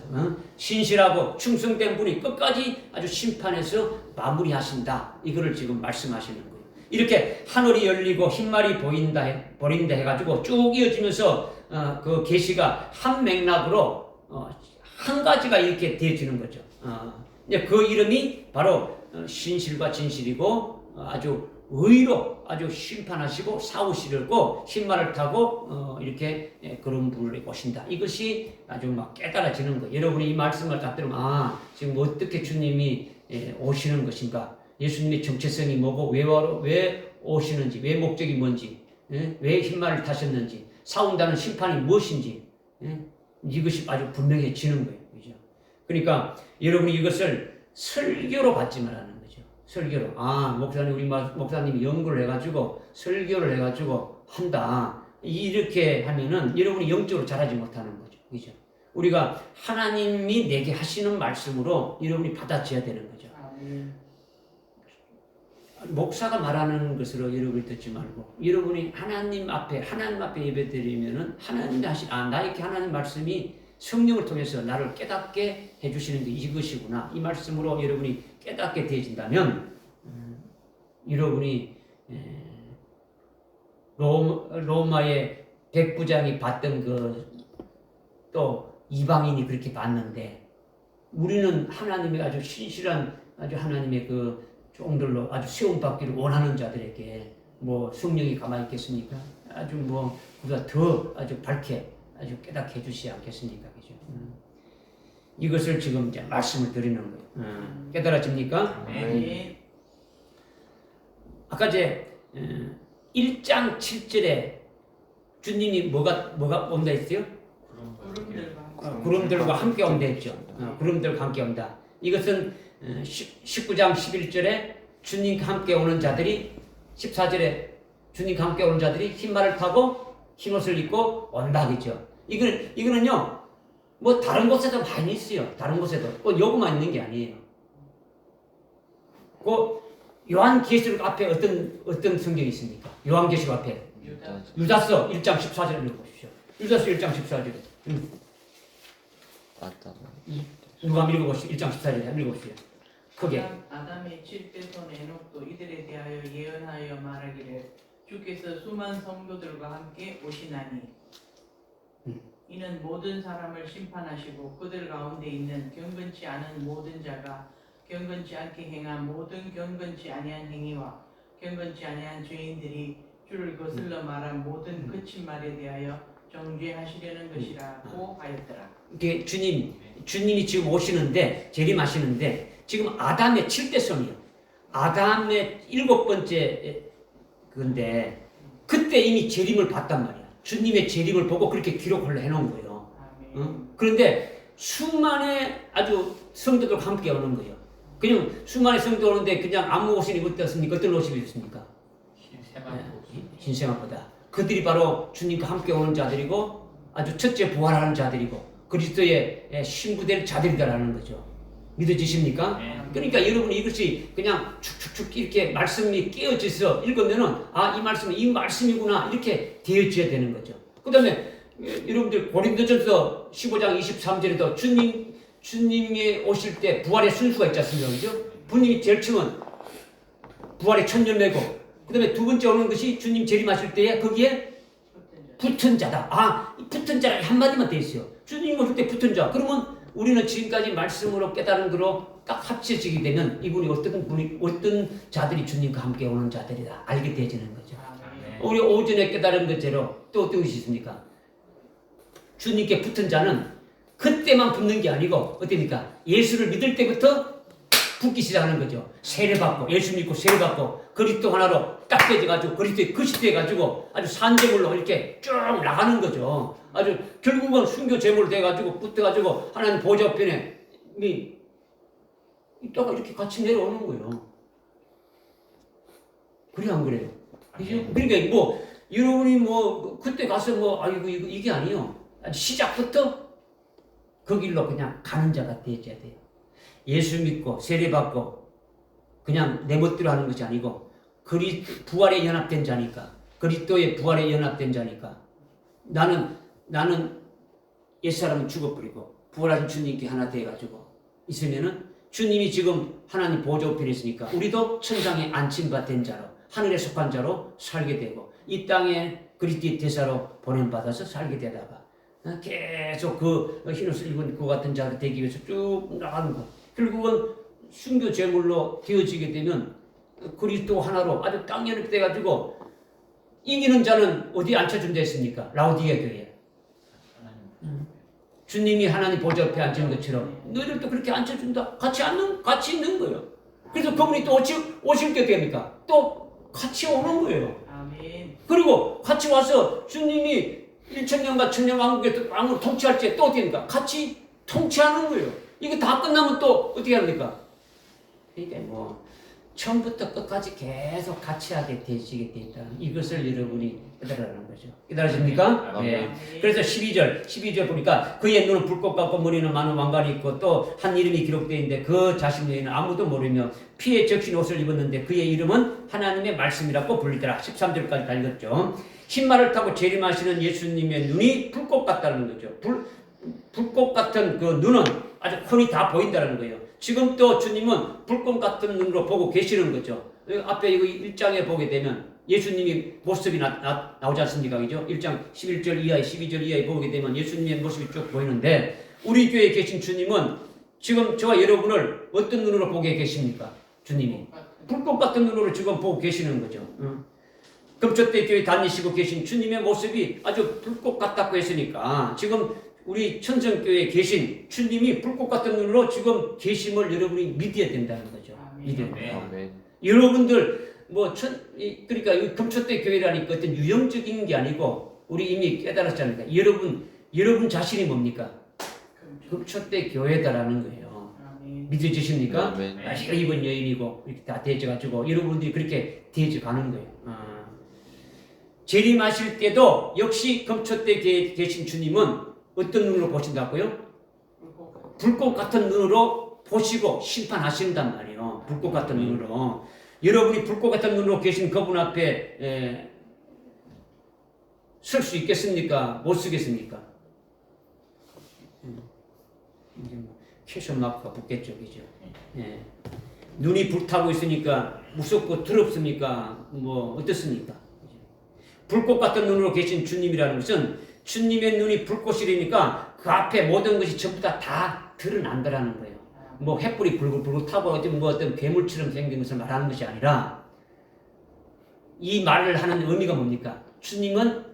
신실하고 충성된 분이 끝까지 아주 심판해서 마무리하신다. 이거를 지금 말씀하시는 거예요. 이렇게 하늘이 열리고 흰말이 보인다 해가지고 쭉 이어지면서 그 계시가 한 맥락으로 한 가지가 이렇게 되어지는 거죠. 그 이름이 바로 신실과 진실이고 아주 의로 아주 심판하시고 싸우시려고 흰말을 타고 이렇게 그런 분을 오신다. 이것이 아주 막 깨달아지는 거예요. 여러분이 이 말씀을 딱 들으면 지금 어떻게 주님이 오시는 것인가, 예수님의 정체성이 뭐고 왜 오시는지, 왜 목적이 뭔지, 왜 흰말을 타셨는지, 싸운다는 심판이 무엇인지 이것이 아주 분명해지는 거예요. 그죠? 그러니까 여러분이 이것을 설교로 받지 말라는 거죠. 설교로. 목사님, 우리 목사님이 연구를 해가지고 설교를 해가지고 한다. 이렇게 하면은 여러분이 영적으로 잘하지 못하는 거죠. 그죠? 우리가 하나님이 내게 하시는 말씀으로 여러분이 받아줘야 되는 거죠. 목사가 말하는 것으로 여러분이 듣지 말고 여러분이 하나님 앞에 예배드리면은 하나님이 나에게 하나님 말씀이 성령을 통해서 나를 깨닫게 해주시는 게 이것이구나. 이 말씀으로 여러분이 깨닫게 되어진다면 여러분이 로마의 백부장이 봤던 또 이방인이 그렇게 봤는데, 우리는 하나님의 아주 신실한 아주 하나님의 그 종들로 아주 세움받기를 원하는 자들에게 뭐 성령이 가만히 있겠습니까? 아주 뭐 그가 더 아주 밝게 아주 깨닫게 해주시지 않겠습니까? 그죠? 이것을 지금 이제 말씀을 드리는 거예요. 깨달아집니까? 아멘. 아까 이제 1장 7절에 주님이 뭐가 온다 했어요? 구름들과 함께 온다 했죠. 구름들과 함께 온다. 이것은 19장 11절에 주님과 함께 오는 자들이 14절에 주님과 함께 오는 자들이 흰말을 타고 흰옷을 입고 온다 하겠죠. 이거는요 뭐 다른 곳에도 많이 있어요. 다른 곳에도 꼭 여기만 있는 게 아니에요. 그 요한계시록 앞에 어떤 성경이 있습니까? 요한계시록 앞에 유다서 1장 14절 읽어보십시오. 유다서 1장 14절. 누가 한번 읽어보십시오. 1장 14절 한번 읽어보십시오. 크게. 아담의 7대 손 에녹도 이들에 대하여 예언하여 말하기를 주께서 수많은 성도들과 함께 오시나니 이는 모든 사람을 심판하시고 그들 가운데 있는 경건치 않은 모든 자가 경건치 않게 행한 모든 경건치 아니한 행위와 경건치 아니한 죄인들이 주를 거슬러 말한 모든 거친 말에 대하여 정죄하시려는 것이라고 하였더라. 이게 주님이 지금 오시는데 재림하시는데 지금 아담의 7대 손이요. 아담의 7번째 건데 그때 이미 재림을 봤단 말이야. 주님의 재림을 보고 그렇게 기록을 해놓은 거예요. 그런데 수많은 아주 성도들과 함께 오는 거예요. 그냥 수많은 성도 오는데 그냥 아무 옷이 어떻습니까? 어떤 옷이 입었습니까? 흰세마보다. 그들이 바로 주님과 함께 오는 자들이고 아주 첫째 부활하는 자들이고 그리스도의 신부될 자들이다라는 거죠. 믿어지십니까? 그러니까 여러분 이것이 그냥 축축축 이렇게 말씀이 깨어져서 읽으면은 이 말씀은 이 말씀이구나 이렇게 되어져야 되는 거죠. 그 다음에 여러분들 고린도전서 15장 23절에도 주님이 오실 때 부활의 순수가 있지 않습니까? 그죠? 분명히 제일 처음은 부활의 첫 열매고 그 다음에 두 번째 오는 것이 주님 재림하실 때에 거기에 붙은 자다. 이 붙은 자라 한마디만 돼 있어요. 주님 오실 때 붙은 자. 그러면 우리는 지금까지 말씀으로 깨달은 거로 딱 합쳐지게 되면 이분이 어떤 자들이 주님과 함께 오는 자들이다. 알게 되어지는 거죠. 우리 오전에 깨달은 것대로 또 어떤 것이 있습니까? 주님께 붙은 자는 그때만 붙는 게 아니고 어떻습니까? 예수를 믿을 때부터 붙기 시작하는 거죠. 세례받고 예수 믿고 세례받고 그리스도 하나로 딱 되어가지고 그리스도의 것이 되어가지고 아주 산재물로 이렇게 쭉 나가는 거죠. 아주 결국은 순교 제물로 돼가지고 붙어가지고 하나님 보좌 편에 이따가 이렇게 같이 내려오는 거예요. 그래 안 그래요? 그러니까 뭐 여러분이 뭐 그때 가서 뭐 아이고 이게 아니에요. 시작부터 그 길로 그냥 가는 자가 되어야 돼요. 예수 믿고 세례받고 그냥 내 멋대로 하는 것이 아니고 부활에 연합된 자니까 그리스도의 부활에 연합된 자니까 나는 옛사람은 죽어버리고 부활하신 주님께 하나 돼가지고 있으면은 주님이 지금 하나님 보좌 우편에 있으니까 우리도 천상에 안침바 된 자로 하늘에 속한 자로 살게 되고 이 땅에 그리스도의 대사로 보냄받아서 살게 되다가 계속 그 흰옷을 입은 그 같은 자가 되기 위해서 쭉 나가는 거. 결국은 순교 제물로 되어지게 되면 그리스도 하나로 아주 땅 연합돼 가지고 이기는 자는 어디 앉혀준다 했습니까? 라오디게 교회. 주님이 하나님 보좌 옆에 앉은 것처럼 너희들도 그렇게 앉혀준다. 같이 있는 거예요. 그래서 그분이 또 오실 때 됩니까? 또 같이 오는 거예요. 아멘. 그리고 같이 와서 주님이 1000년과 1000년 왕국을 통치할 때 또 됩니까? 같이 통치하는 거예요. 이거 다 끝나면 또 어떻게 합니까? 그러니까 뭐 처음부터 끝까지 계속 같이 하게 되시게 돼 있다. 이것을 여러분이 깨달으라는 거죠. 깨달으십니까? 네. 그래서 12절 보니까 그의 눈은 불꽃 같고 머리는 많은 왕관이 있고 또 한 이름이 기록되어 있는데 그 자신 외에는 아무도 모르며 피에 적신 옷을 입었는데 그의 이름은 하나님의 말씀이라고 불리더라. 13절까지 다 읽었죠. 흰말을 타고 재림하시는 예수님의 눈이 불꽃 같다는 거죠. 불꽃 같은 그 눈은 아주 흔히 다 보인다는 거예요. 지금 또 주님은 불꽃 같은 눈으로 보고 계시는 거죠. 앞에 이거 1장에 보게 되면 예수님이 모습이 나오지 않습니까? 그죠? 1장 11절 이하에 12절 이하에 보게 되면 예수님의 모습이 쭉 보이는데 우리 교회에 계신 주님은 지금 저와 여러분을 어떤 눈으로 보게 계십니까? 주님이 불꽃 같은 눈으로 지금 보고 계시는 거죠. 금초대 교회 다니시고 계신 주님의 모습이 아주 불꽃 같다고 했으니까 지금 우리 천성교회에 계신 주님이 불꽃 같은 눈으로 지금 계심을 여러분이 믿어야 된다는 거죠. 믿어야 돼요. 아멘. 여러분들 그러니까 이 금초대 교회라니까 어떤 유형적인 게 아니고 우리 이미 깨달았잖아요. 여러분 자신이 뭡니까? 금초대 교회다라는 거예요. 믿어지십니까? 아멘. 날씨가 입은 여인이고 이렇게 다 대해져가지고 여러분들이 그렇게 대해져가는 거예요. 재림하실 때도 역시 금초대에 계신 주님은 어떤 눈으로 보신다고요? 불꽃 같은 눈으로 보시고 심판하신단 말이에요. 불꽃 같은 눈으로. 여러분이 불꽃 같은 눈으로 계신 그분 앞에 설 수 있겠습니까? 못 쓰겠습니까? 이제 뭐 캐셔 마크가 붙겠죠, 그죠? 예. 눈이 불타고 있으니까 무섭고 더럽습니까? 뭐 어떻습니까? 불꽃 같은 눈으로 계신 주님이라는 것은 주님의 눈이 불꽃이라니까 그 앞에 모든 것이 전부 다 드러난다라는 거예요. 뭐 횃불이 불글불글 타고 어떤 괴물처럼 생긴 것을 말하는 것이 아니라 이 말을 하는 의미가 뭡니까? 주님은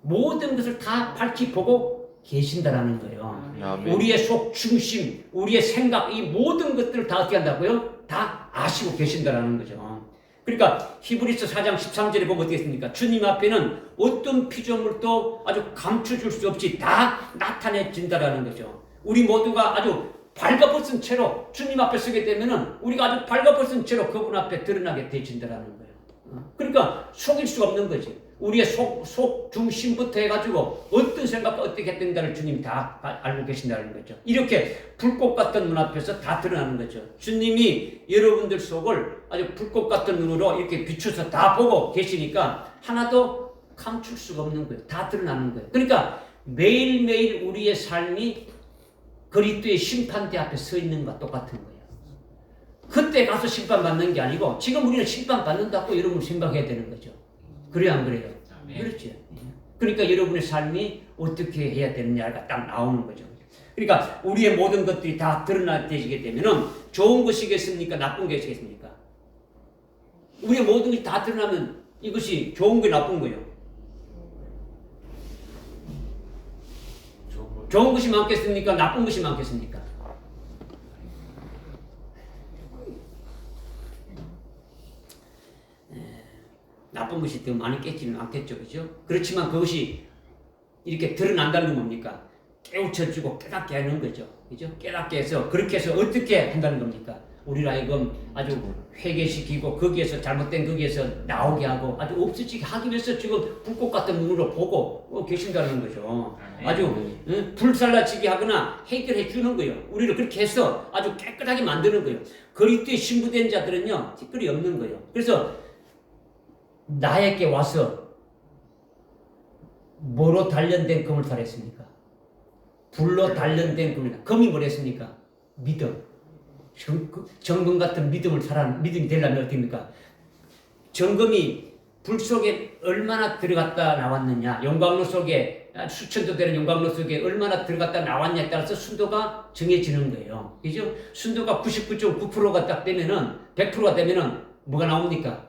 모든 것을 다 밝히 보고 계신다라는 거예요. 아멘. 우리의 속 중심, 우리의 생각, 이 모든 것들을 다 어떻게 한다고요? 다 아시고 계신다라는 거죠. 그러니까 히브리서 4장 13절에 보면 어떻게 했습니까? 주님 앞에는 어떤 피조물도 아주 감춰줄 수 없이 다 나타내진다라는 거죠. 우리 모두가 아주 발가벗은 채로 주님 앞에 서게 되면은 우리가 아주 발가벗은 채로 그분 앞에 드러나게 되진다라는 거예요. 그러니까 속일 수가 없는 거지. 우리의 속 중심부터 해가지고 어떤 생각과 어떻게 했던가를 주님이 다 알고 계신다는 거죠. 이렇게 불꽃 같은 눈 앞에서 다 드러나는 거죠. 주님이 여러분들 속을 아주 불꽃 같은 눈으로 이렇게 비춰서 다 보고 계시니까 하나도 감출 수가 없는 거예요. 다 드러나는 거예요. 그러니까 매일매일 우리의 삶이 그리스도의 심판대 앞에 서 있는 것과 똑같은 거예요. 그때 가서 심판받는 게 아니고 지금 우리는 심판받는다고 여러분 생각해야 되는 거죠. 그래요, 안 그래요? 그렇죠. 그러니까 여러분의 삶이 어떻게 해야 되느냐가 딱 나오는 거죠. 그러니까 우리의 모든 것들이 다 드러나게 되면은 좋은 것이겠습니까? 나쁜 것이겠습니까? 우리의 모든 것이 다 드러나면 이것이 좋은 게 나쁜 거예요. 좋은 것이 많겠습니까? 나쁜 것이 많겠습니까? 나쁜 것이 더 많이 깨지는 않겠죠, 그죠? 그렇지만 그것이 이렇게 드러난다는 건 뭡니까? 깨우쳐주고 깨닫게 하는 거죠, 그죠? 깨닫게 해서 그렇게 해서 어떻게 한다는 겁니까? 우리를 하여금 아주 회개시키고 거기에서 나오게 하고 아주 없어지게 하기 위해서 지금 불꽃 같은 눈으로 보고 계신다는 거죠. 아주 불살라지게 하거나 해결해 주는 거예요. 우리를 그렇게 해서 아주 깨끗하게 만드는 거예요. 그리스도에 신부된 자들은요, 티끌이 없는 거예요. 그래서 나에게 와서 뭐로 단련된 금을 달했습니까? 불로 단련된 금을. 금이 뭐랬습니까? 믿음. 정금 같은 믿음이 되려면 어떻게 합니까? 정금이 불 속에 얼마나 들어갔다 나왔느냐, 용광로 속에 수천도 되는 용광로 속에 얼마나 들어갔다 나왔냐에 따라서 순도가 정해지는 거예요. 그죠? 순도가 99.9%가 딱 되면은 100%가 되면은 뭐가 나옵니까?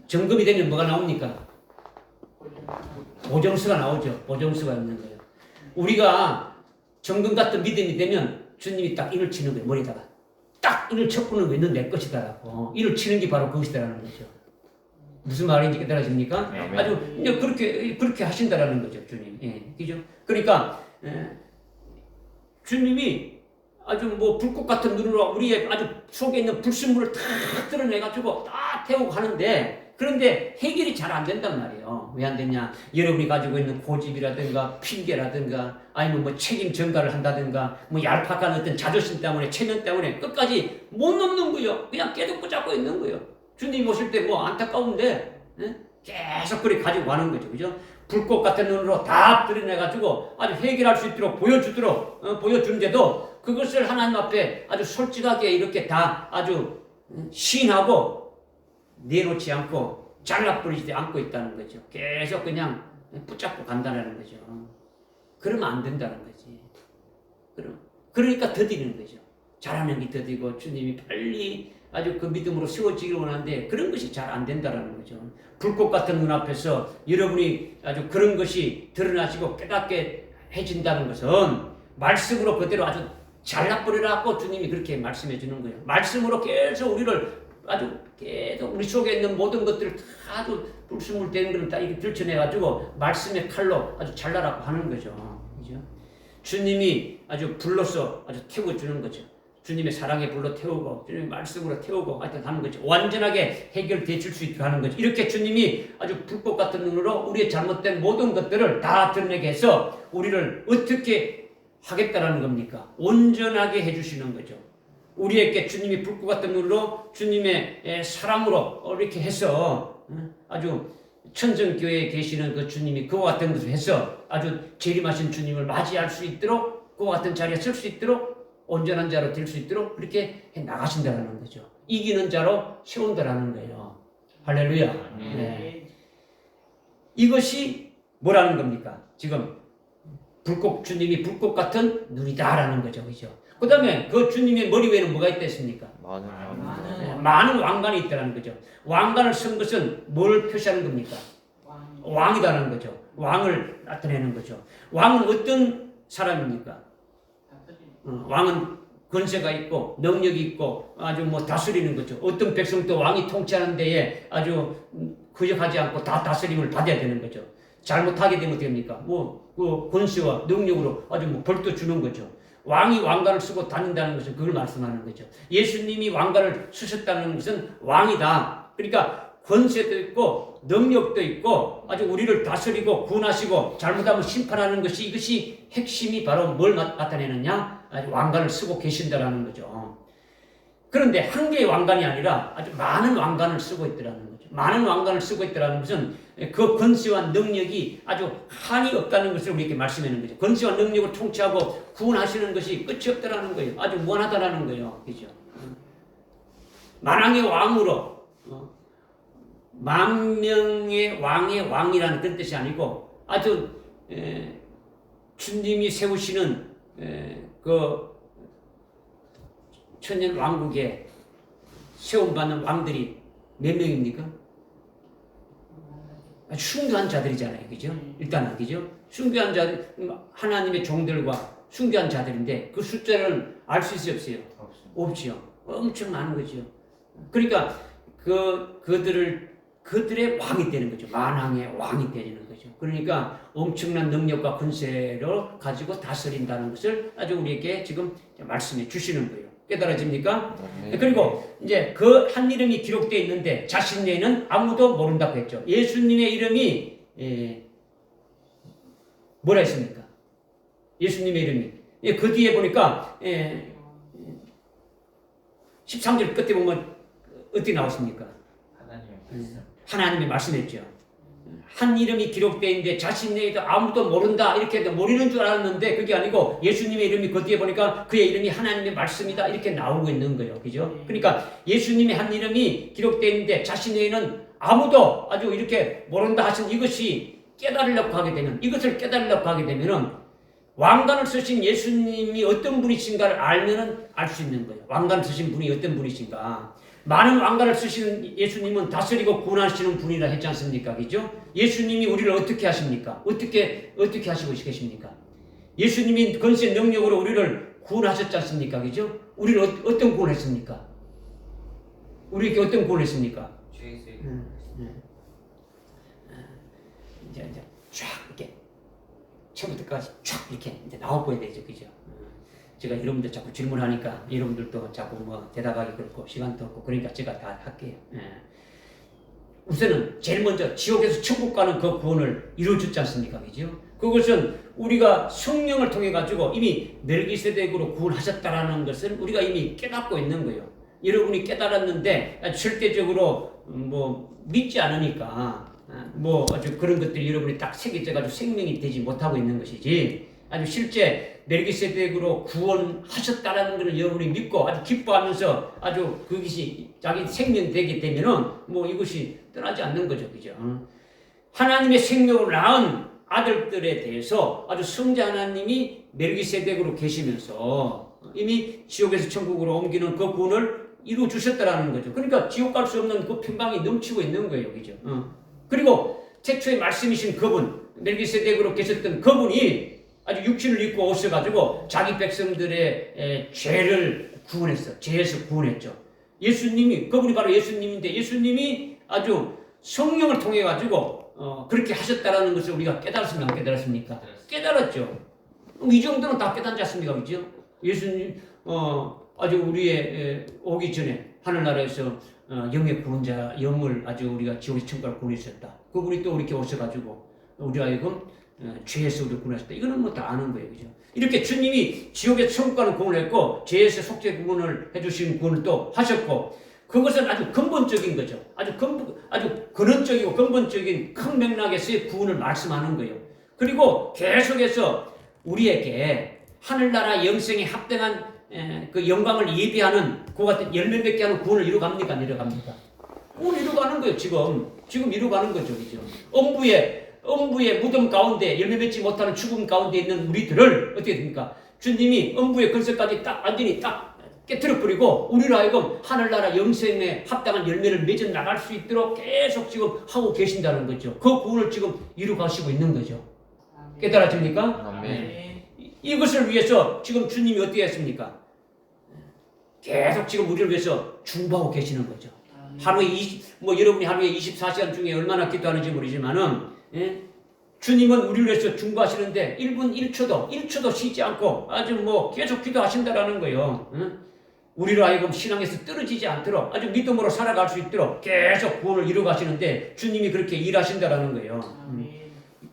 정금이 되면 뭐가 나옵니까? 보정수가 나오죠. 보정수가 있는 거예요. 우리가 정금 같은 믿음이 되면 주님이 딱 인을 치는 거예요. 머리다가 딱 인을 쳤고는 거 있는 내 것이다라고. 인을 치는 게 바로 그것이다라는 거죠. 무슨 말인지 깨달아집니까? 네, 아주 이제 그렇게 하신다라는 거죠, 주님. 예, 그죠? 그러니까 주님이 아주 뭐 불꽃 같은 눈으로 우리의 아주 속에 있는 불순물을 다 드러내가지고 다 태우고 가는데. 그런데 해결이 잘 안 된단 말이에요. 왜 안 되냐? 여러분이 가지고 있는 고집이라든가 핑계라든가 아니면 뭐 책임 전가를 한다든가 뭐 얄팍한 어떤 자존심 때문에 체면 때문에 끝까지 못 넘는 거예요. 그냥 깨닫고 잡고 있는 거예요. 주님 오실 때 뭐 안타까운데 계속 그렇게 가지고 가는 거죠. 그죠? 불꽃 같은 눈으로 다 드러내가지고 아주 해결할 수 있도록 보여주는데도 그것을 하나님 앞에 아주 솔직하게 이렇게 다 아주 시인하고 내놓지 않고 잘라버리지 않고 있다는 거죠. 계속 그냥 붙잡고 간다는 거죠. 그러면 안 된다는 거지. 그러니까 더디는 거죠. 잘하는 게 더디고 주님이 빨리 아주 그 믿음으로 세워지기를 원하는데 그런 것이 잘 안 된다라는 거죠. 불꽃 같은 눈앞에서 여러분이 아주 그런 것이 드러나시고 깨닫게 해진다는 것은 말씀으로 그대로 아주 잘라버리라고 주님이 그렇게 말씀해 주는 거예요. 말씀으로 계속 우리를 아주 계속 우리 속에 있는 모든 것들을 다 아주 불순물되는 것을 다 이렇게 들춰내가지고 말씀의 칼로 아주 잘라라고 하는 거죠. 그죠? 주님이 아주 불로서 아주 태워주는 거죠. 주님의 사랑에 불러 태우고 주님의 말씀으로 태우고 하여튼 하는 거죠. 완전하게 해결돼 줄 수 있도록 하는 거죠. 이렇게 주님이 아주 불꽃 같은 눈으로 우리의 잘못된 모든 것들을 다 드러내게 해서 우리를 어떻게 하겠다라는 겁니까? 온전하게 해주시는 거죠. 우리에게 주님이 불꽃 같은 눈으로 주님의 사랑으로 이렇게 해서 아주 천정교회에 계시는 그 주님이 그와 같은 것을 해서 아주 재림하신 주님을 맞이할 수 있도록 그와 같은 자리에 설 수 있도록 온전한 자로 될 수 있도록 그렇게 해 나가신다는 거죠. 이기는 자로 세운다라는 거예요. 할렐루야. 네. 이것이 뭐라는 겁니까? 지금 주님이 불꽃 같은 눈이다라는 거죠. 그죠? 그 다음에 그 주님의 머리 위에는 뭐가 있겠습니까? 많은 왕관이 있다는 거죠. 왕관을 쓴 것은 뭘 표시하는 겁니까? 왕이다라는 거죠. 왕을 나타내는 거죠. 왕은 어떤 사람입니까? 왕은 권세가 있고 능력이 있고 아주 뭐 다스리는 거죠. 어떤 백성도 왕이 통치하는 데에 아주 거역하지 않고 다 다스림을 받아야 되는 거죠. 잘못하게 되면 어떻게 됩니까? 그 권세와 능력으로 아주 뭐 벌도 주는 거죠. 왕이 왕관을 쓰고 다닌다는 것은 그걸 말씀하는 거죠. 예수님이 왕관을 쓰셨다는 것은 왕이다. 그러니까 권세도 있고 능력도 있고 아주 우리를 다스리고 구원하시고 잘못하면 심판하는 것이 이것이 핵심이 바로 뭘 나타내느냐? 아주 왕관을 쓰고 계신다라는 거죠. 그런데 한 개의 왕관이 아니라 아주 많은 왕관을 쓰고 있더라는 거죠. 많은 왕관을 쓰고 있더라는 것은 그 권세와 능력이 아주 한이 없다는 것을 우리에게 말씀하는 거죠. 권세와 능력을 통치하고 구원하시는 것이 끝이 없다라는 거예요. 아주 무한하다라는 거예요. 그죠? 만왕의 왕으로 만명의 왕의 왕이라는 그런 뜻이 아니고 아주 주님이 세우시는 그 천년 왕국에 세움받는 왕들이 몇 명입니까? 숭배한 자들이잖아요. 그죠? 일단은, 그죠? 숭배한 자들, 하나님의 종들과 숭배한 자들인데 그 숫자를 알 수 있어요? 없어요? 없죠. 엄청 많은 거죠. 그러니까 그들의 왕이 되는 거죠. 만왕의 왕이 되는 거죠. 그러니까 엄청난 능력과 권세를 가지고 다스린다는 것을 아주 우리에게 지금 말씀해 주시는 거예요. 깨달아집니까? 네. 그리고 이제 그 한 이름이 기록되어 있는데 자신 외에는 아무도 모른다고 했죠. 예수님의 이름이 뭐라 했습니까? 예수님의 이름이 그 뒤에 보니까 13절 끝에 보면 어떻게 나왔습니까? 하나님이 말씀했죠. 한 이름이 기록되어 있는데 자신 외에도 아무도 모른다 이렇게 모르는 줄 알았는데 그게 아니고 예수님의 이름이 그 뒤에 보니까 그의 이름이 하나님의 말씀이다 이렇게 나오고 있는 거예요. 그죠? 그러니까 예수님의 한 이름이 기록되어 있는데 자신 외에는 아무도 아주 이렇게 모른다 하신 이것이 깨달으려고 하게 되면 이것을 깨달으려고 하게 되면은 왕관을 쓰신 예수님이 어떤 분이신가를 알면은 알 수 있는 거예요. 왕관을 쓰신 분이 어떤 분이신가. 많은 왕관을 쓰시는 예수님은 다스리고 구원하시는 분이라 했지 않습니까? 그죠? 예수님이 우리를 어떻게 하십니까? 어떻게 하시고 계십니까? 예수님이 권세 능력으로 우리를 구원하셨지 않습니까? 그죠? 우리를 어떤 구원을 했습니까? 우리에게 어떤 구원을 했습니까? 이제 쫙 이렇게 처음부터까지 쫙 이렇게 이제 나와보야 되죠. 그죠? 제가 여러분들 자꾸 질문하니까 여러분들도 자꾸 뭐 대답하기 그렇고 시간도 없고 그러니까 제가 다 할게요. 우선은 제일 먼저 지옥에서 천국 가는 그 구원을 이루어줬지 않습니까? 그죠? 그것은 우리가 성령을 통해 가지고 이미 멜기세덱으로 구원하셨다라는 것을 우리가 이미 깨닫고 있는 거예요. 여러분이 깨달았는데 절대적으로 뭐 믿지 않으니까 뭐 아주 그런 것들이 여러분이 딱 새겨져 가지고 생명이 되지 못하고 있는 것이지. 아주 실제 멜기세덱으로 구원하셨다라는 것을 여러분이 믿고 아주 기뻐하면서 아주 그것이 자기 생명 되게 되면은 뭐 이것이 떠나지 않는 거죠. 그죠? 하나님의 생명을 낳은 아들들에 대해서 아주 성자 하나님이 멜기세덱으로 계시면서 이미 지옥에서 천국으로 옮기는 그 구원을 이루어 주셨다라는 거죠. 그러니까 지옥 갈 수 없는 그 평강이 넘치고 있는 거예요, 그죠? 그리고 태초에 말씀이신 그분, 멜기세덱으로 계셨던 그분이 아주 육신을 입고 오셔가지고 자기 백성들의 죄를 구원했어. 죄에서 구원했죠. 예수님이, 그분이 바로 예수님인데 예수님이 아주 성령을 통해 가지고 그렇게 하셨다라는 것을 우리가 깨달았습니까? 안 깨달았습니까? 깨달았죠. 이 정도는 다 깨닫지 않습니까? 그죠? 예수님 아주 우리의 오기 전에 하늘나라에서 영의 구원자, 영을 아주 우리가 지옥의 천국을 구원하셨다. 그분이 또 이렇게 오셔가지고 우리 하여금 죄에서 우리를 구원하셨다. 이거는 뭐 다 아는 거예요, 그죠? 이렇게 주님이 지옥의 천국과는 구원을 했고 죄에서 속죄 구원을 해주신 구원을 또 하셨고 그것은 아주 근본적인 거죠. 아주 근원적이고 근본적인 큰 맥락에서의 구원을 말씀하는 거예요. 그리고 계속해서 우리에게 하늘나라 영생에 합당한 그 영광을 예비하는 그 같은 열매 맺게 하는 구원을 이루어갑니까? 안 이루어갑니까? 구원 이루어가는 거예요. 지금 이루어가는 거죠, 그죠? 엄부의 무덤 가운데 열매 맺지 못하는 죽음 가운데 있는 우리들을 어떻게 됩니까? 주님이 엄부의 근성까지 딱 완전히 딱 깨트려 버리고 우리로 하여금 하늘나라 영생에 합당한 열매를 맺어 나갈 수 있도록 계속 지금 하고 계신다는 거죠. 그 구원을 지금 이루어가시고 있는 거죠. 깨달아집니까? 아멘. 이것을 위해서 지금 주님이 어떻게 했습니까? 계속 지금 우리를 위해서 중보하고 계시는 거죠. 하루에 여러분이 하루에 24시간 중에 얼마나 기도하는지 모르지만은 주님은 우리를 위해서 중보하시는데 1분 1초도 쉬지 않고 아주 계속 기도하신다라는 거예요. 우리로 하여금 신앙에서 떨어지지 않도록 아주 믿음으로 살아갈 수 있도록 계속 구원을 이루어가시는데 주님이 그렇게 일하신다라는 거예요.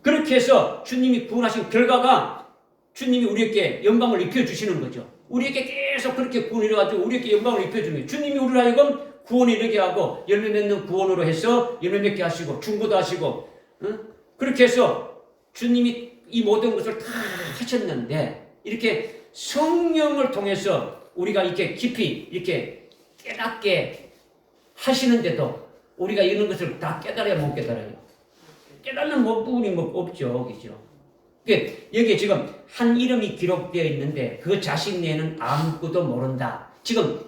그렇게 해서 주님이 구원하신 결과가 주님이 우리에게 영광을 입혀주시는 거죠. 우리에게 계속 그렇게 구원을 이루어가지고 우리에게 영광을 입혀주는 거예요. 주님이 우리로 하여금 구원을 이루게 하고 열매 맺는 구원으로 해서 열매 맺게 하시고 중보도 하시고 그렇게 해서 주님이 이 모든 것을 다 하셨는데 이렇게 성령을 통해서 우리가 이렇게 깊이 이렇게 깨닫게 하시는데도 우리가 이런 것을 다 깨달아야 못 깨달아요. 깨닫는 부분이 없죠, 그죠? 여기에 지금 한 이름이 기록되어 있는데 그 자신 내에는 아무것도 모른다. 지금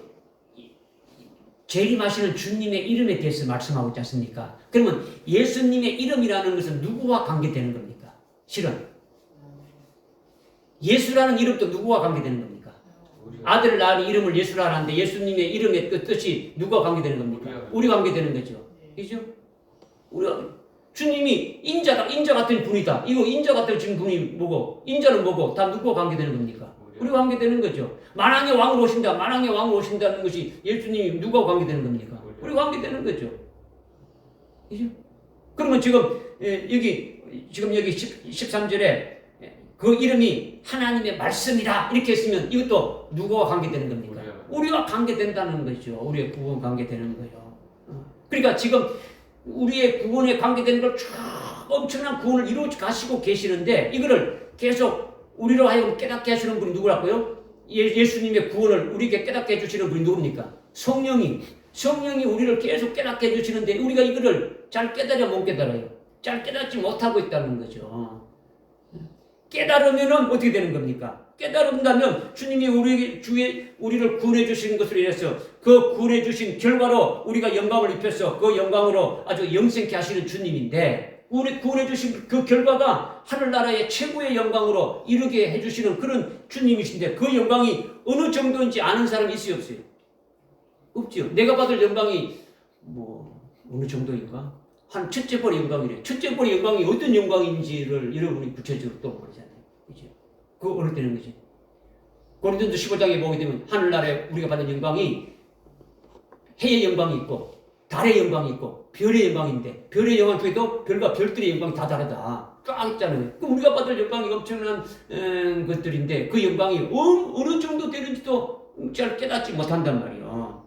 재림하시는 주님의 이름에 대해서 말씀하고 있지 않습니까? 그러면 예수님의 이름이라는 것은 누구와 관계되는 겁니까? 실은 예수라는 이름도 누구와 관계되는 겁니까? 아들을 낳은 이름을 예수라 하는데 예수님의 이름의 그 뜻이 누구와 관계되는 겁니까? 우리와 관계되는 거죠. 그죠? 주님이 인자 같은 분이다. 이거 인자 같은 지금 분이 뭐고? 인자는 뭐고? 다 누구와 관계되는 겁니까? 우리와 관계되는 거죠. 만왕의 왕으로 오신다는 것이 예수님이 누구와 관계되는 겁니까? 우리와 관계되는 거죠. 그죠? 그러면 지금 여기 13절에 그 이름이 하나님의 말씀이다 이렇게 했으면 이것도 누구와 관계되는 겁니까? 우리와 관계된다는 거죠. 우리의 구원 관계되는 거예요. 그러니까 지금 우리의 구원에 관계되는 걸 엄청난 구원을 이루어 가시고 계시는데 이거를 계속 우리로 하여금 깨닫게 하시는 분이 누구라고요? 예수님의 구원을 우리에게 깨닫게 해주시는 분이 누굽니까? 성령이 우리를 계속 깨닫게 해주시는데 우리가 이거를 잘 깨달아야 못 깨달아요. 잘 깨닫지 못하고 있다는 거죠. 깨달으면 어떻게 되는 겁니까? 깨달은다면 주님이 우리를 구원해 주신 것으로 인해서 그 구원해 주신 결과로 우리가 영광을 입혀서 그 영광으로 아주 영생케 하시는 주님인데 우리 구원해 주신 그 결과가 하늘나라의 최고의 영광으로 이루게 해주시는 그런 주님이신데 그 영광이 어느 정도인지 아는 사람이 있어요, 없어요? 없죠. 내가 받을 영광이 어느 정도인가? 한 첫째 벌의 영광이래. 첫째 벌의 영광이 어떤 영광인지를 여러분이 구체적으로 또 모르잖아요. 그죠? 그거 어느 때는 거지? 고린도서 15장에 보게 되면 하늘나라에 우리가 받는 영광이 해의 영광이 있고 달의 영광이 있고 별의 영광인데 별의 영광 중에도 별과 별들의 영광이 다 다르다. 쫙 있잖아요. 그럼 우리가 받을 영광이 엄청난 것들인데 그 영광이 어느 정도 되는지도 잘 깨닫지 못한단 말이에요.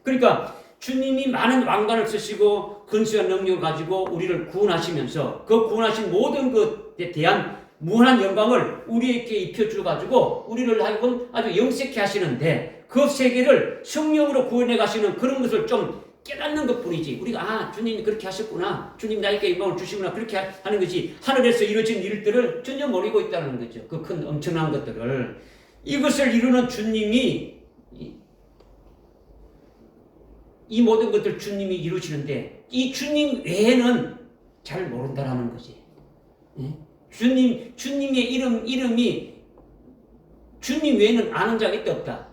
그러니까 주님이 많은 왕관을 쓰시고 근수한 능력을 가지고 우리를 구원하시면서 그 구원하신 모든 것에 대한 무한한 영광을 우리에게 입혀주가지고 우리를 하여금 아주 영색케 하시는데 그 세계를 성령으로 구원해 가시는 그런 것을 좀 깨닫는 것 뿐이지 우리가 주님이 그렇게 하셨구나 주님 나에게 영광을 주시구나 그렇게 하는 것이 하늘에서 이루어진 일들을 전혀 모르고 있다는 거죠. 그 큰 엄청난 것들을 이것을 이루는 주님이 이 모든 것들 주님이 이루시는데 이 주님 외에는 잘 모른다라는 거지. 예? 주님의 이름이 주님 외에는 아는 자가 있다 없다?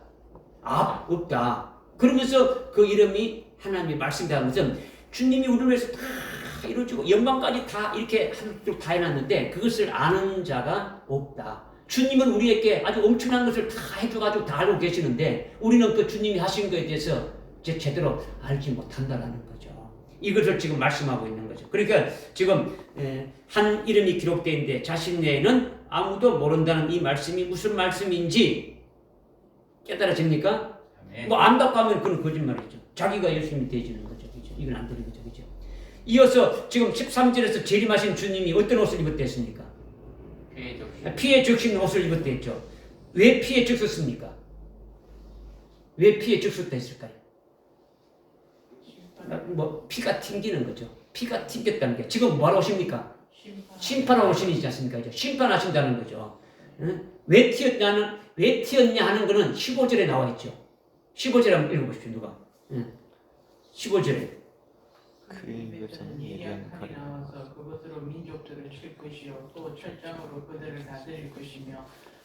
없다. 그러면서 그 이름이 하나님의 말씀이라는 것은 주님이 우리를 위해서 다 이루어지고 영광까지 다 이렇게 한쪽 다 해놨는데 그것을 아는 자가 없다. 주님은 우리에게 아주 엄청난 것을 다 해줘가지고 다 알고 계시는데 우리는 그 주님이 하신 것에 대해서 제대로 알지 못한다라는 거죠. 이것을 지금 말씀하고 있는 거죠. 그러니까 지금 한 이름이 기록되어 있는데 자신 외에는 아무도 모른다는 이 말씀이 무슨 말씀인지 깨달아집니까? 뭐 안다고 하면 그건 거짓말이죠. 자기가 예수님이 되어지는 거죠. 그렇죠? 이건 안 되는 거죠. 그렇죠? 이어서 지금 13절에서 재림하신 주님이 어떤 옷을 입었댔습니까? 피에 적신 옷을 입었댔죠. 왜 피에 적셨습니까? 왜 피에 적셨댔을까요? 뭐 피가 튕기는 거죠. 피가 튕겼다는 게 지금 뭐하러 오십니까? 심판하러 오시지 않습니까? 심판하신다는 거죠. 왜 튀었냐 하는 거는 15절에 나와 있죠. 15절에 한번 읽어보십시오. 누가? 15절에 그의 입에서는 예리한 칼이 나와서 그것으로 민족들을 칠 것이요 또 철장으로 그들을 다스릴 것이며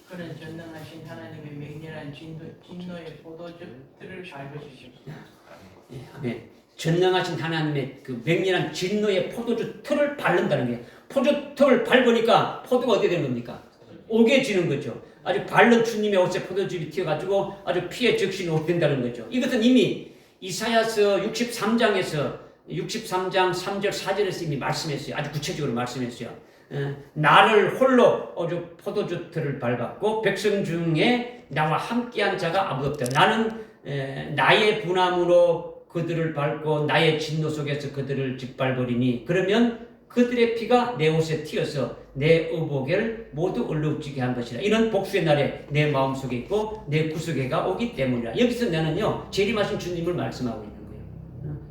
그는 전능하신 하나님의 맹렬한 진노의 포도즙들을 밟으시죠. 아멘. 전능하신 하나님의 그 맹렬한 진노의 포도주 털을 밟는다는 게 포도주 털을 밟으니까 포도가 어떻게 되는 겁니까? 오게지는 거죠. 아주 밟는 주님의 옷에 포도즙이 튀어가지고 아주 피에 적신이 옷 된다는 거죠. 이것은 이미 이사야서 63장 3절 4절에서 이미 말씀했어요. 아주 구체적으로 말씀했어요. 나를 홀로 아주 포도주 털을 밟았고 백성 중에 나와 함께한 자가 아무도 없다. 나는 나의 분함으로 그들을 밟고 나의 진노 속에서 그들을 짓밟으리니 그러면 그들의 피가 내 옷에 튀어서 내 의복을 모두 얼룩지게 한 것이라. 이는 복수의 날에 내 마음속에 있고 내 구속에가 오기 때문이라. 여기서 나는요 재림하신 주님을 말씀하고 있는 거예요.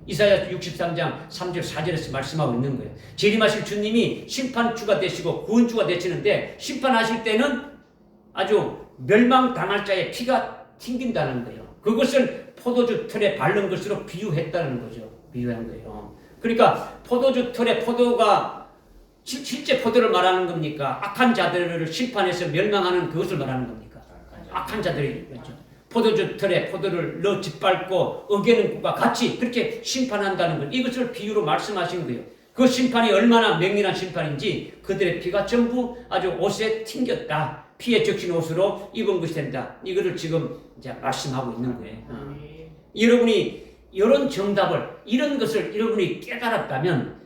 이사야 63장 3절 4절에서 말씀하고 있는 거예요. 재림하실 주님이 심판주가 되시고 구원주가 되시는데 심판하실 때는 아주 멸망당할 자의 피가 튕긴다는 거예요. 그것을 포도주 털에 바른 것으로 비유했다는 거죠. 비유한 거예요. 그러니까 포도주 털에 포도가 실제 포도를 말하는 겁니까? 악한 자들을 심판해서 멸망하는 그것을 말하는 겁니까? 악한 자들이 그렇죠. 포도주 털에 포도를 넣어 짓밟고 어기는 것과 같이 그렇게 심판한다는 것. 이것을 비유로 말씀하신 거예요. 그 심판이 얼마나 맹렬한 심판인지 그들의 피가 전부 아주 옷에 튕겼다. 피에 적신 옷으로 입은 것이 된다. 이거를 지금 이제 말씀하고 있는 거예요. 여러분이 이런 정답을 이런 것을 여러분이 깨달았다면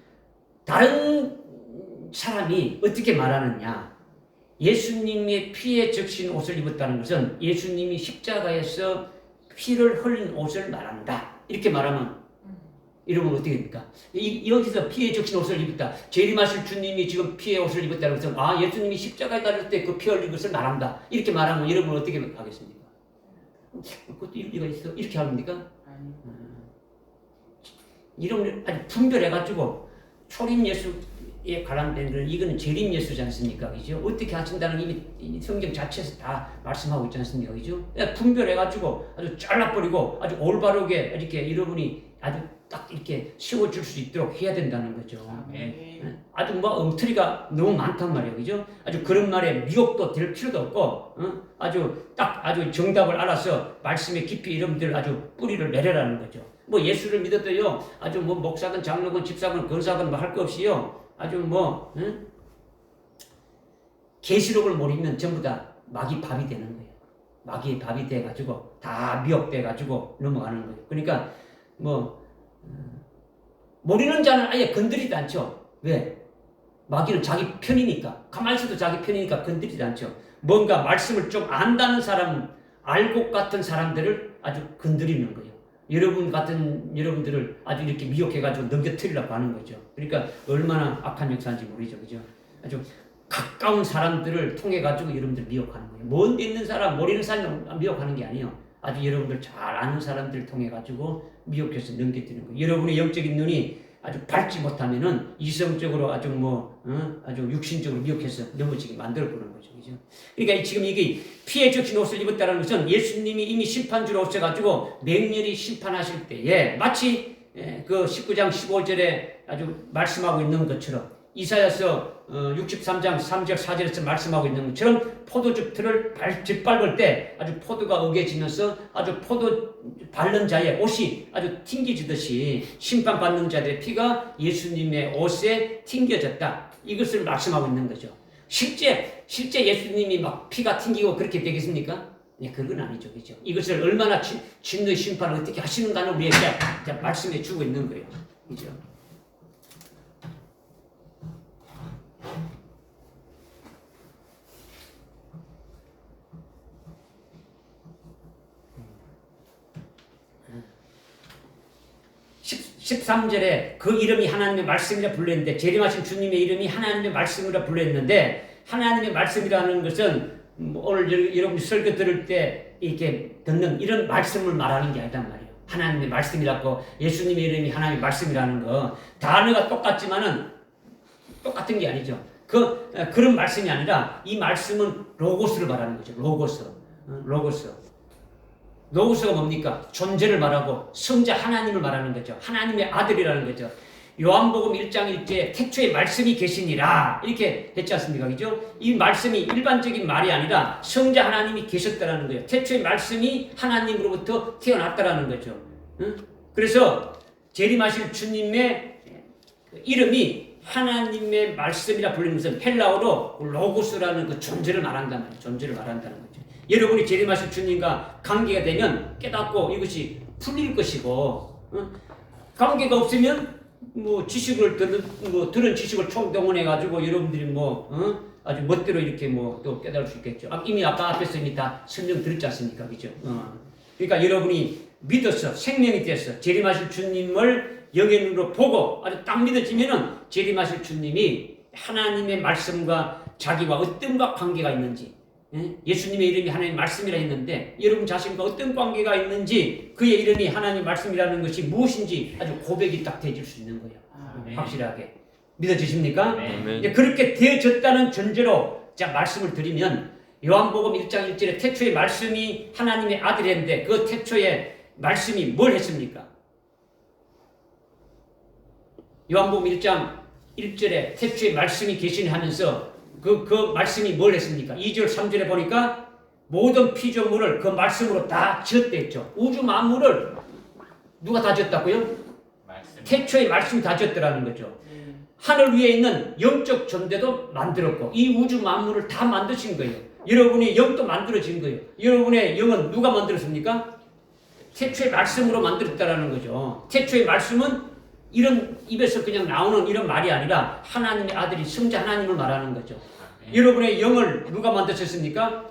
다른 사람이 어떻게 말하느냐? 예수님의 피에 적신 옷을 입었다는 것은 예수님이 십자가에서 피를 흘린 옷을 말한다. 이렇게 말하면 여러분 어떻게 됩니까? 여기서 피에 적신 옷을 입었다. 재림하실 주님이 지금 피의 옷을 입었다는 것은 예수님이 십자가에 달릴 때 그 피 흘린 것을 말한다. 이렇게 말하면 여러분 어떻게 하겠습니까? 그것도 일리가 있어? 이렇게 합니까? 이런 아주 분별해가지고 초림 예수에 관련된 걸 이거는 재림 예수지 않습니까? 그죠? 어떻게 하신다는 이미 성경 자체에서 다 말씀하고 있지 않습니까? 그죠? 분별해가지고 아주 잘라버리고 아주 올바르게 이렇게 여러분이 아주 딱 이렇게 세워줄 수 있도록 해야 된다는 거죠. 아주 엉터리가 너무 많단 말이에요. 그죠? 아주 그런 말에 미혹도 될 필요도 없고, 아주 정답을 알아서 말씀에 깊이 여러분들 아주 뿌리를 내려라는 거죠. 예수를 믿어도요, 아주 목사건 장로건 집사건 권사건 할 거 없이요, 아주 계시록을 모르면 전부 다 마귀 밥이 되는 거예요. 마귀의 밥이 돼가지고 다 미혹돼가지고 넘어가는 거예요. 그러니까 모르는 자는 아예 건드리지 않죠. 왜? 마귀는 자기 편이니까. 가만히 있어도 자기 편이니까 건드리지 않죠. 뭔가 말씀을 좀 안다는 사람, 알고 같은 사람들을 아주 건드리는 거예요. 여러분들을 아주 이렇게 미혹해가지고 넘겨뜨리려고 하는 거죠. 그러니까 얼마나 악한 역사인지 모르죠. 그죠? 아주 가까운 사람들을 통해가지고 여러분들 미혹하는 거예요. 먼데 있는 사람, 모르는 사람 미혹하는 게 아니에요. 아주 여러분들 잘 아는 사람들을 통해가지고 미혹해서 넘겨뜨리는 거예요. 여러분의 영적인 눈이 아주 밟지 못하면은 이성적으로 아주 아주 육신적으로 미혹해서 넘어지게 만들어 보는 거죠. 그죠? 그러니까 지금 이게 피에 적신 옷을 입었다는 것은 예수님이 이미 심판주로 오셔가지고 맹렬히 심판하실 때에 마치 그 19장 15절에 아주 말씀하고 있는 것처럼 이사야서 63장 3절 4절에서 말씀하고 있는 것처럼 포도즙 틀을 짓밟을 때 아주 포도가 으개지면서 아주 포도 밟는 자의 옷이 아주 튕겨지듯이 심판받는 자들의 피가 예수님의 옷에 튕겨졌다. 이것을 말씀하고 있는 거죠. 실제 예수님이 막 피가 튕기고 그렇게 되겠습니까? 네, 그건 아니죠. 그죠? 이것을 얼마나 진노의 심판을 어떻게 하시는가는 우리에게 말씀해 주고 있는 거예요. 그죠? 십 13절에 그 이름이 하나님의 말씀이라 불렸는데 재림하신 주님의 이름이 하나님의 말씀이라 불렸는데 하나님의 말씀이라는 것은 오늘 여러분 설교 들을 때 이렇게 듣는 이런 말씀을 말하는 게 아니란 말이에요. 하나님의 말씀이라고 예수님의 이름이 하나님의 말씀이라는 거 단어가 똑같지만은 똑같은 게 아니죠. 그런 말씀이 아니라 이 말씀은 로고스를 말하는 거죠. 로고스가 뭡니까? 존재를 말하고 성자 하나님을 말하는 거죠. 하나님의 아들이라는 거죠. 요한복음 1장 1절에 태초에 말씀이 계시니라 이렇게 했지 않습니까? 그죠? 이 말씀이 일반적인 말이 아니라 성자 하나님이 계셨다라는 거예요. 태초에 말씀이 하나님으로부터 태어났다라는 거죠. 그래서 재림하실 주님의 이름이 하나님의 말씀이라 불리는 것은 헬라어로 로고스라는 그 존재를 말한다는 거예요. 존재를 말한다는 거죠. 여러분이 재림하실 주님과 관계가 되면 깨닫고 이것이 풀릴 것이고, 관계가 없으면 지식을 들은 지식을 총동원해 가지고 여러분들이 아주 멋대로 이렇게 또 깨달을 수 있겠죠. 이미 아까 앞에서 이미 다 설명드렸지 않습니까, 그죠? 그러니까 여러분이 믿어서 생명이 돼서 재림하실 주님을 영의 눈으로 보고 아주 딱 믿어지면은 재림하실 주님이 하나님의 말씀과 자기와 어떤 관계가 있는지. 예수님의 이름이 하나님의 말씀이라 했는데 여러분 자신과 어떤 관계가 있는지 그의 이름이 하나님의 말씀이라는 것이 무엇인지 아주 고백이 딱 되어질 수 있는 거예요. 확실하게 믿어지십니까? 이제 그렇게 되어졌다는 전제로 말씀을 드리면 요한복음 1장 1절에 태초에 말씀이 하나님의 아들이었는데 그 태초에 말씀이 뭘 했습니까? 요한복음 1장 1절에 태초에 말씀이 계시니 하면서 그 말씀이 뭘 했습니까? 2절 3절에 보니까 모든 피조물을 그 말씀으로 다 지었다 했죠. 우주 만물을 누가 다 지었다고요? 태초에 말씀이 다 지었더라는 거죠. 하늘 위에 있는 영적 존재도 만들었고 이 우주 만물을 다 만드신 거예요. 여러분의 영도 만들어진 거예요. 여러분의 영은 누가 만들었습니까? 태초의 말씀으로 만들었다라는 거죠. 태초의 말씀은 이런 입에서 그냥 나오는 이런 말이 아니라 하나님의 아들이 성자 하나님을 말하는 거죠. 여러분의 영을 누가 만드셨습니까?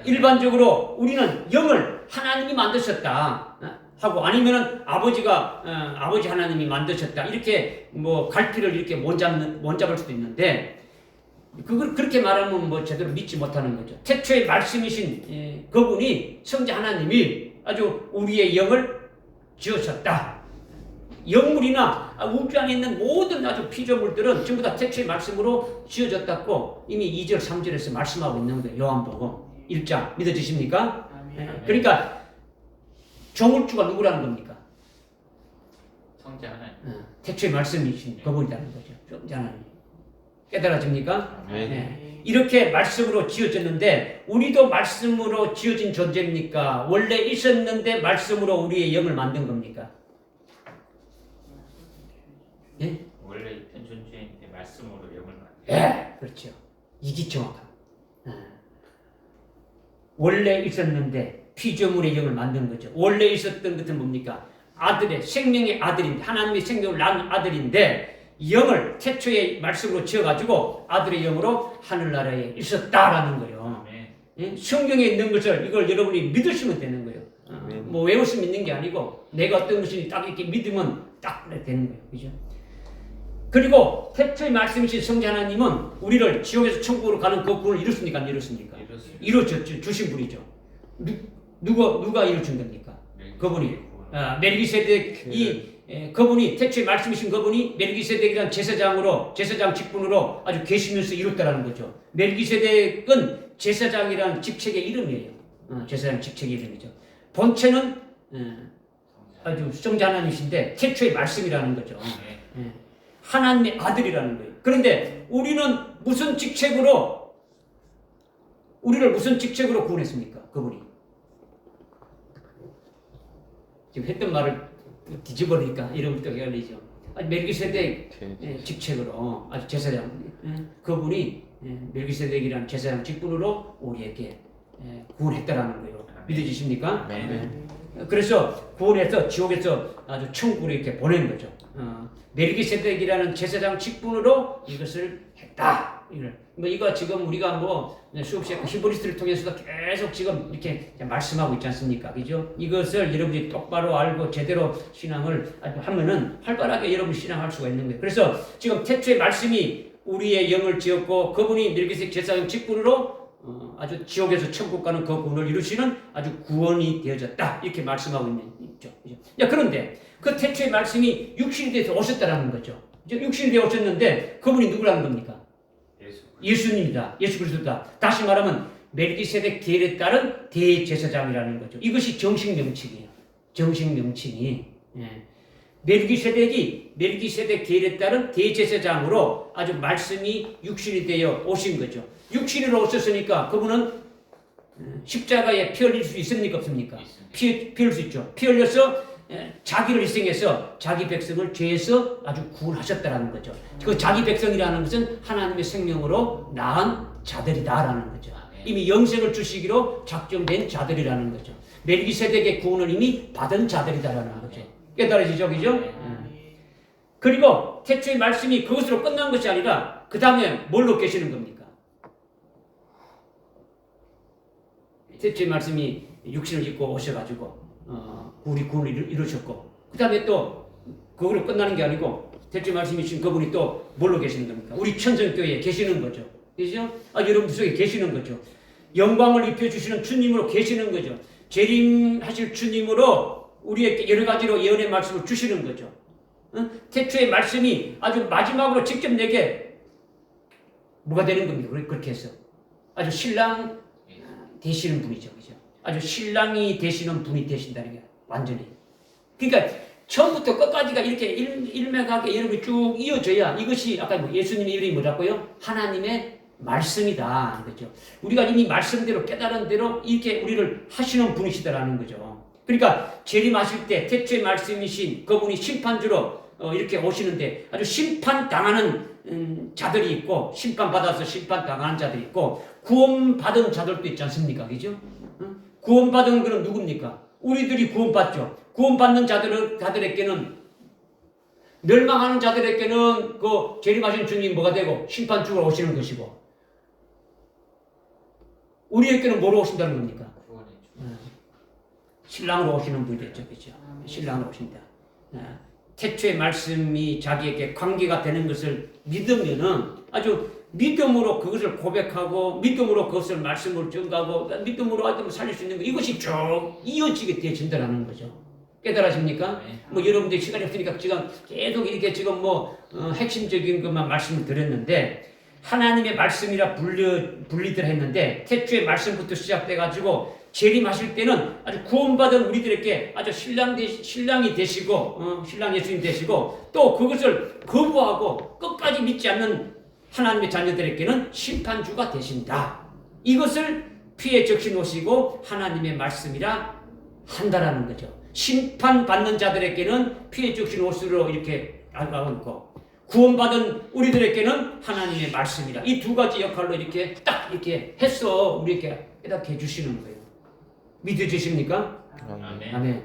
일반적으로 우리는 영을 하나님이 만드셨다 하고 아니면은 아버지 하나님이 만드셨다 이렇게 갈피를 이렇게 못 잡을 수도 있는데 그걸 그렇게 말하면 제대로 믿지 못하는 거죠. 태초의 말씀이신 그분이 성자 하나님이 아주 우리의 영을 지으셨다. 영물이나 우주 안에 있는 모든 아주 피조물들은 전부 다 태초의 말씀으로 지어졌다고 이미 2절 3절에서 말씀하고 있는 거예요. 요한복음 1장 믿어지십니까? 그러니까 조물주가 누구라는 겁니까? 성자 하나님. 태초의 말씀이신 그분이라는 거죠. 성자 하나님. 깨달아집니까? 네. 이렇게 말씀으로 지어졌는데 우리도 말씀으로 지어진 존재입니까? 원래 있었는데 말씀으로 우리의 영을 만든 겁니까? 예? 원래 있던 존재인데 말씀으로 영을 만든. 예, 그렇죠. 이게 정확합니다. 원래 있었는데 피조물의 영을 만든 거죠. 원래 있었던 것은 뭡니까? 아들의 생명의 아들인데 하나님의 생명을 낳은 아들인데 영을 태초의 말씀으로 지어가지고 아들의 영으로 하늘나라에 있었다라는 거예요. 예? 성경에 있는 것을 이걸 여러분이 믿으시면 되는 거예요. 외우시면 믿는 게 아니고 내가 어떤 것인지 딱 이렇게 믿으면 딱 되는 거예요. 그죠? 그리고 태초의 말씀이신 성자 하나님은 우리를 지옥에서 천국으로 가는 그 구원을 이뤘습니까? 안 이뤘습니까? 주신 분이죠. 누가 이루어준 겁니까? 그분이. 멜기세덱이 그분이 태초에 말씀이신 그분이 멜기세덱이라는 제사장으로 제사장 직분으로 아주 계시면서 이뤘다라는 거죠. 멜기세덱은 제사장이라는 직책의 이름이에요. 제사장 직책의 이름이죠. 본체는 아주 수정자 하나님이신데 태초의 말씀이라는 거죠. 하나님의 아들이라는 거예요. 그런데 우리를 무슨 직책으로 구원했습니까? 그분이 지금 했던 말을 뒤집어버리니까 이름을 또 헷갈리죠. 멜기세덱 직책으로 아주 제사장 그분이 멜기세덱이라는 제사장 직분으로 우리에게 구원했다라는 거예요. 믿어지십니까? 네. 그래서 구원해서 지옥에서 아주 천국으로 이렇게 보낸 거죠. 멜기세덱이라는 제사장 직분으로 이것을 했다. 이거 지금 우리가 수없이 히브리스를 통해서도 계속 지금 이렇게 말씀하고 있지 않습니까? 그죠? 이것을 여러분이 똑바로 알고 제대로 신앙을 하면은 활발하게 여러분 신앙할 수가 있는 거예요. 그래서 지금 태초의 말씀이 우리의 영을 지었고 그분이 멜기세덱 제사장 직분으로 아주 지옥에서 천국 가는 그 구원을 이루시는 아주 구원이 되어졌다. 이렇게 말씀하고 있죠. 그런데 그 태초의 말씀이 육신이 돼서 오셨다라는 거죠. 육신이 되어 오셨는데 그분이 누구라는 겁니까? 예수님이다. 예수 그리스도다. 다시 말하면 멜기세덱 계율에 따른 대제사장이라는 거죠. 이것이 정식 명칭이에요. 정식 명칭이. 멜기세덱 계율에 따른 대제사장으로 아주 말씀이 육신이 되어 오신 거죠. 육신으로 오셨으니까 그분은 십자가에 피 흘릴 수 있습니까? 없습니까? 피 흘릴 수 있죠. 피 흘려서 자기를 희생해서 자기 백성을 죄에서 아주 구원하셨다라는 거죠. 그 자기 백성이라는 것은 하나님의 생명으로 낳은 자들이다라는 거죠. 이미 영생을 주시기로 작정된 자들이라는 거죠. 멜기세덱의 구원을 이미 받은 자들이다라는 거죠. 깨달아지죠, 그죠? 그리고 태초의 말씀이 그것으로 끝난 것이 아니라 그 다음에 뭘로 계시는 겁니까? 태초의 말씀이 육신을 입고 오셔가지고 우리 구원을 이루셨고 그 다음에 또 그걸로 끝나는 게 아니고 태초의 말씀이신 그분이 또 뭘로 계시는 겁니까? 우리 천정교회에 계시는 거죠. 그죠? 여러분 속에 계시는 거죠. 영광을 입혀주시는 주님으로 계시는 거죠. 재림하실 주님으로 우리에게 여러 가지로 예언의 말씀을 주시는 거죠. 태초의 말씀이 아주 마지막으로 직접 내게 뭐가 되는 겁니다. 그렇게 해서 아주 신랑 되시는 분이죠. 그죠? 아주 신랑이 되시는 분이 되신다는 게 완전히. 그러니까 처음부터 끝까지가 이렇게 일맥하게 여러분이 쭉 이어져야 이것이 아까 예수님의 이름이 뭐라고요? 하나님의 말씀이다. 그죠? 우리가 이미 말씀대로 깨달은 대로 이렇게 우리를 하시는 분이시다라는 거죠. 그러니까 재림하실 때 태초의 말씀이신 그분이 심판주로 이렇게 오시는데 아주 심판당하는 자들이 있고 심판받아서 심판당하는 자들이 있고 구원받은 자들도 있지 않습니까? 그죠? 구원받은 것은 누굽니까? 우리들이 구원받죠. 구원받는 자들에게는 멸망하는 자들에게는 그 재림하신 주님이 뭐가 되고 심판주로 오시는 것이고 우리에게는 뭐로 오신다는 겁니까? 신랑으로 오시는 분이 됐죠. 그죠? 신랑으로 오신다. 태초의 말씀이 자기에게 관계가 되는 것을 믿으면은 아주 믿음으로 그것을 고백하고 믿음으로 그것을 말씀을 전가하고 믿음으로 하여튼 살릴 수 있는 거 이것이 쭉 이어지게 되어진다는 거죠. 깨달아십니까? 여러분들 시간이 없으니까 지금 계속 이렇게 지금 핵심적인 것만 말씀을 드렸는데 하나님의 말씀이라 분리들 했는데 태초의 말씀부터 시작돼가지고 재림하실 때는 아주 구원받은 우리들에게 아주 신랑이 되시고 신랑 예수님 되시고 또 그것을 거부하고 끝까지 믿지 않는 하나님의 자녀들에게는 심판주가 되신다. 이것을 피에 적시 놓으시고 하나님의 말씀이라 한다라는 거죠. 심판받는 자들에게는 피에 적시 놓으시로 이렇게 알고 구원받은 우리들에게는 하나님의 말씀이라 이 두 가지 역할로 이렇게 딱 이렇게 해서 우리에게 깨닫게 해주시는 거예요. 믿어지십니까? 아멘. 아멘.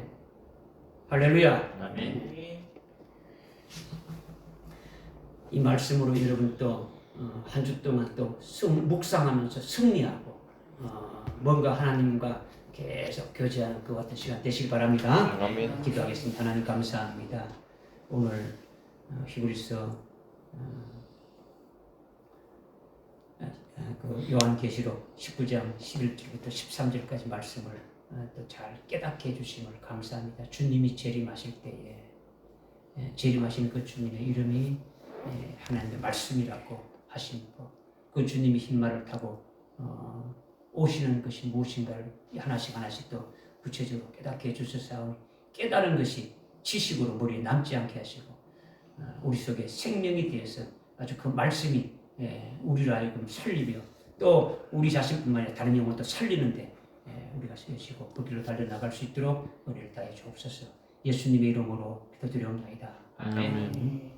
할렐루야. 아멘. 이 말씀으로 여러분 또 한 주 동안 또 묵상하면서 승리하고 뭔가 하나님과 계속 교제하는 그 같은 시간 되시기 바랍니다. 아멘. 기도하겠습니다. 하나님 감사합니다. 오늘 히브리서 그 요한계시록 19장 11절부터 13절까지 말씀을 또 잘 깨닫게 해주심을 감사합니다. 주님이 재림하실 때에 재림하시는 그 주님의 이름이 하나님의 말씀이라고 하신 그 주님이 흰말을 타고 오시는 것이 무엇인가를 하나씩 또 구체적으로 깨닫게 해주셔서 깨달은 것이 지식으로 머리에 남지 않게 하시고 우리 속에 생명이 되어서 아주 그 말씀이 우리를 하여금 살리며 또 우리 자신뿐만 아니라 다른 영혼도 살리는데 우리가 쓰시고 그 길로 달려나갈 수 있도록 은혜를 다해 주옵소서. 예수님의 이름으로 기도드리옵나이다. 아멘. 아멘.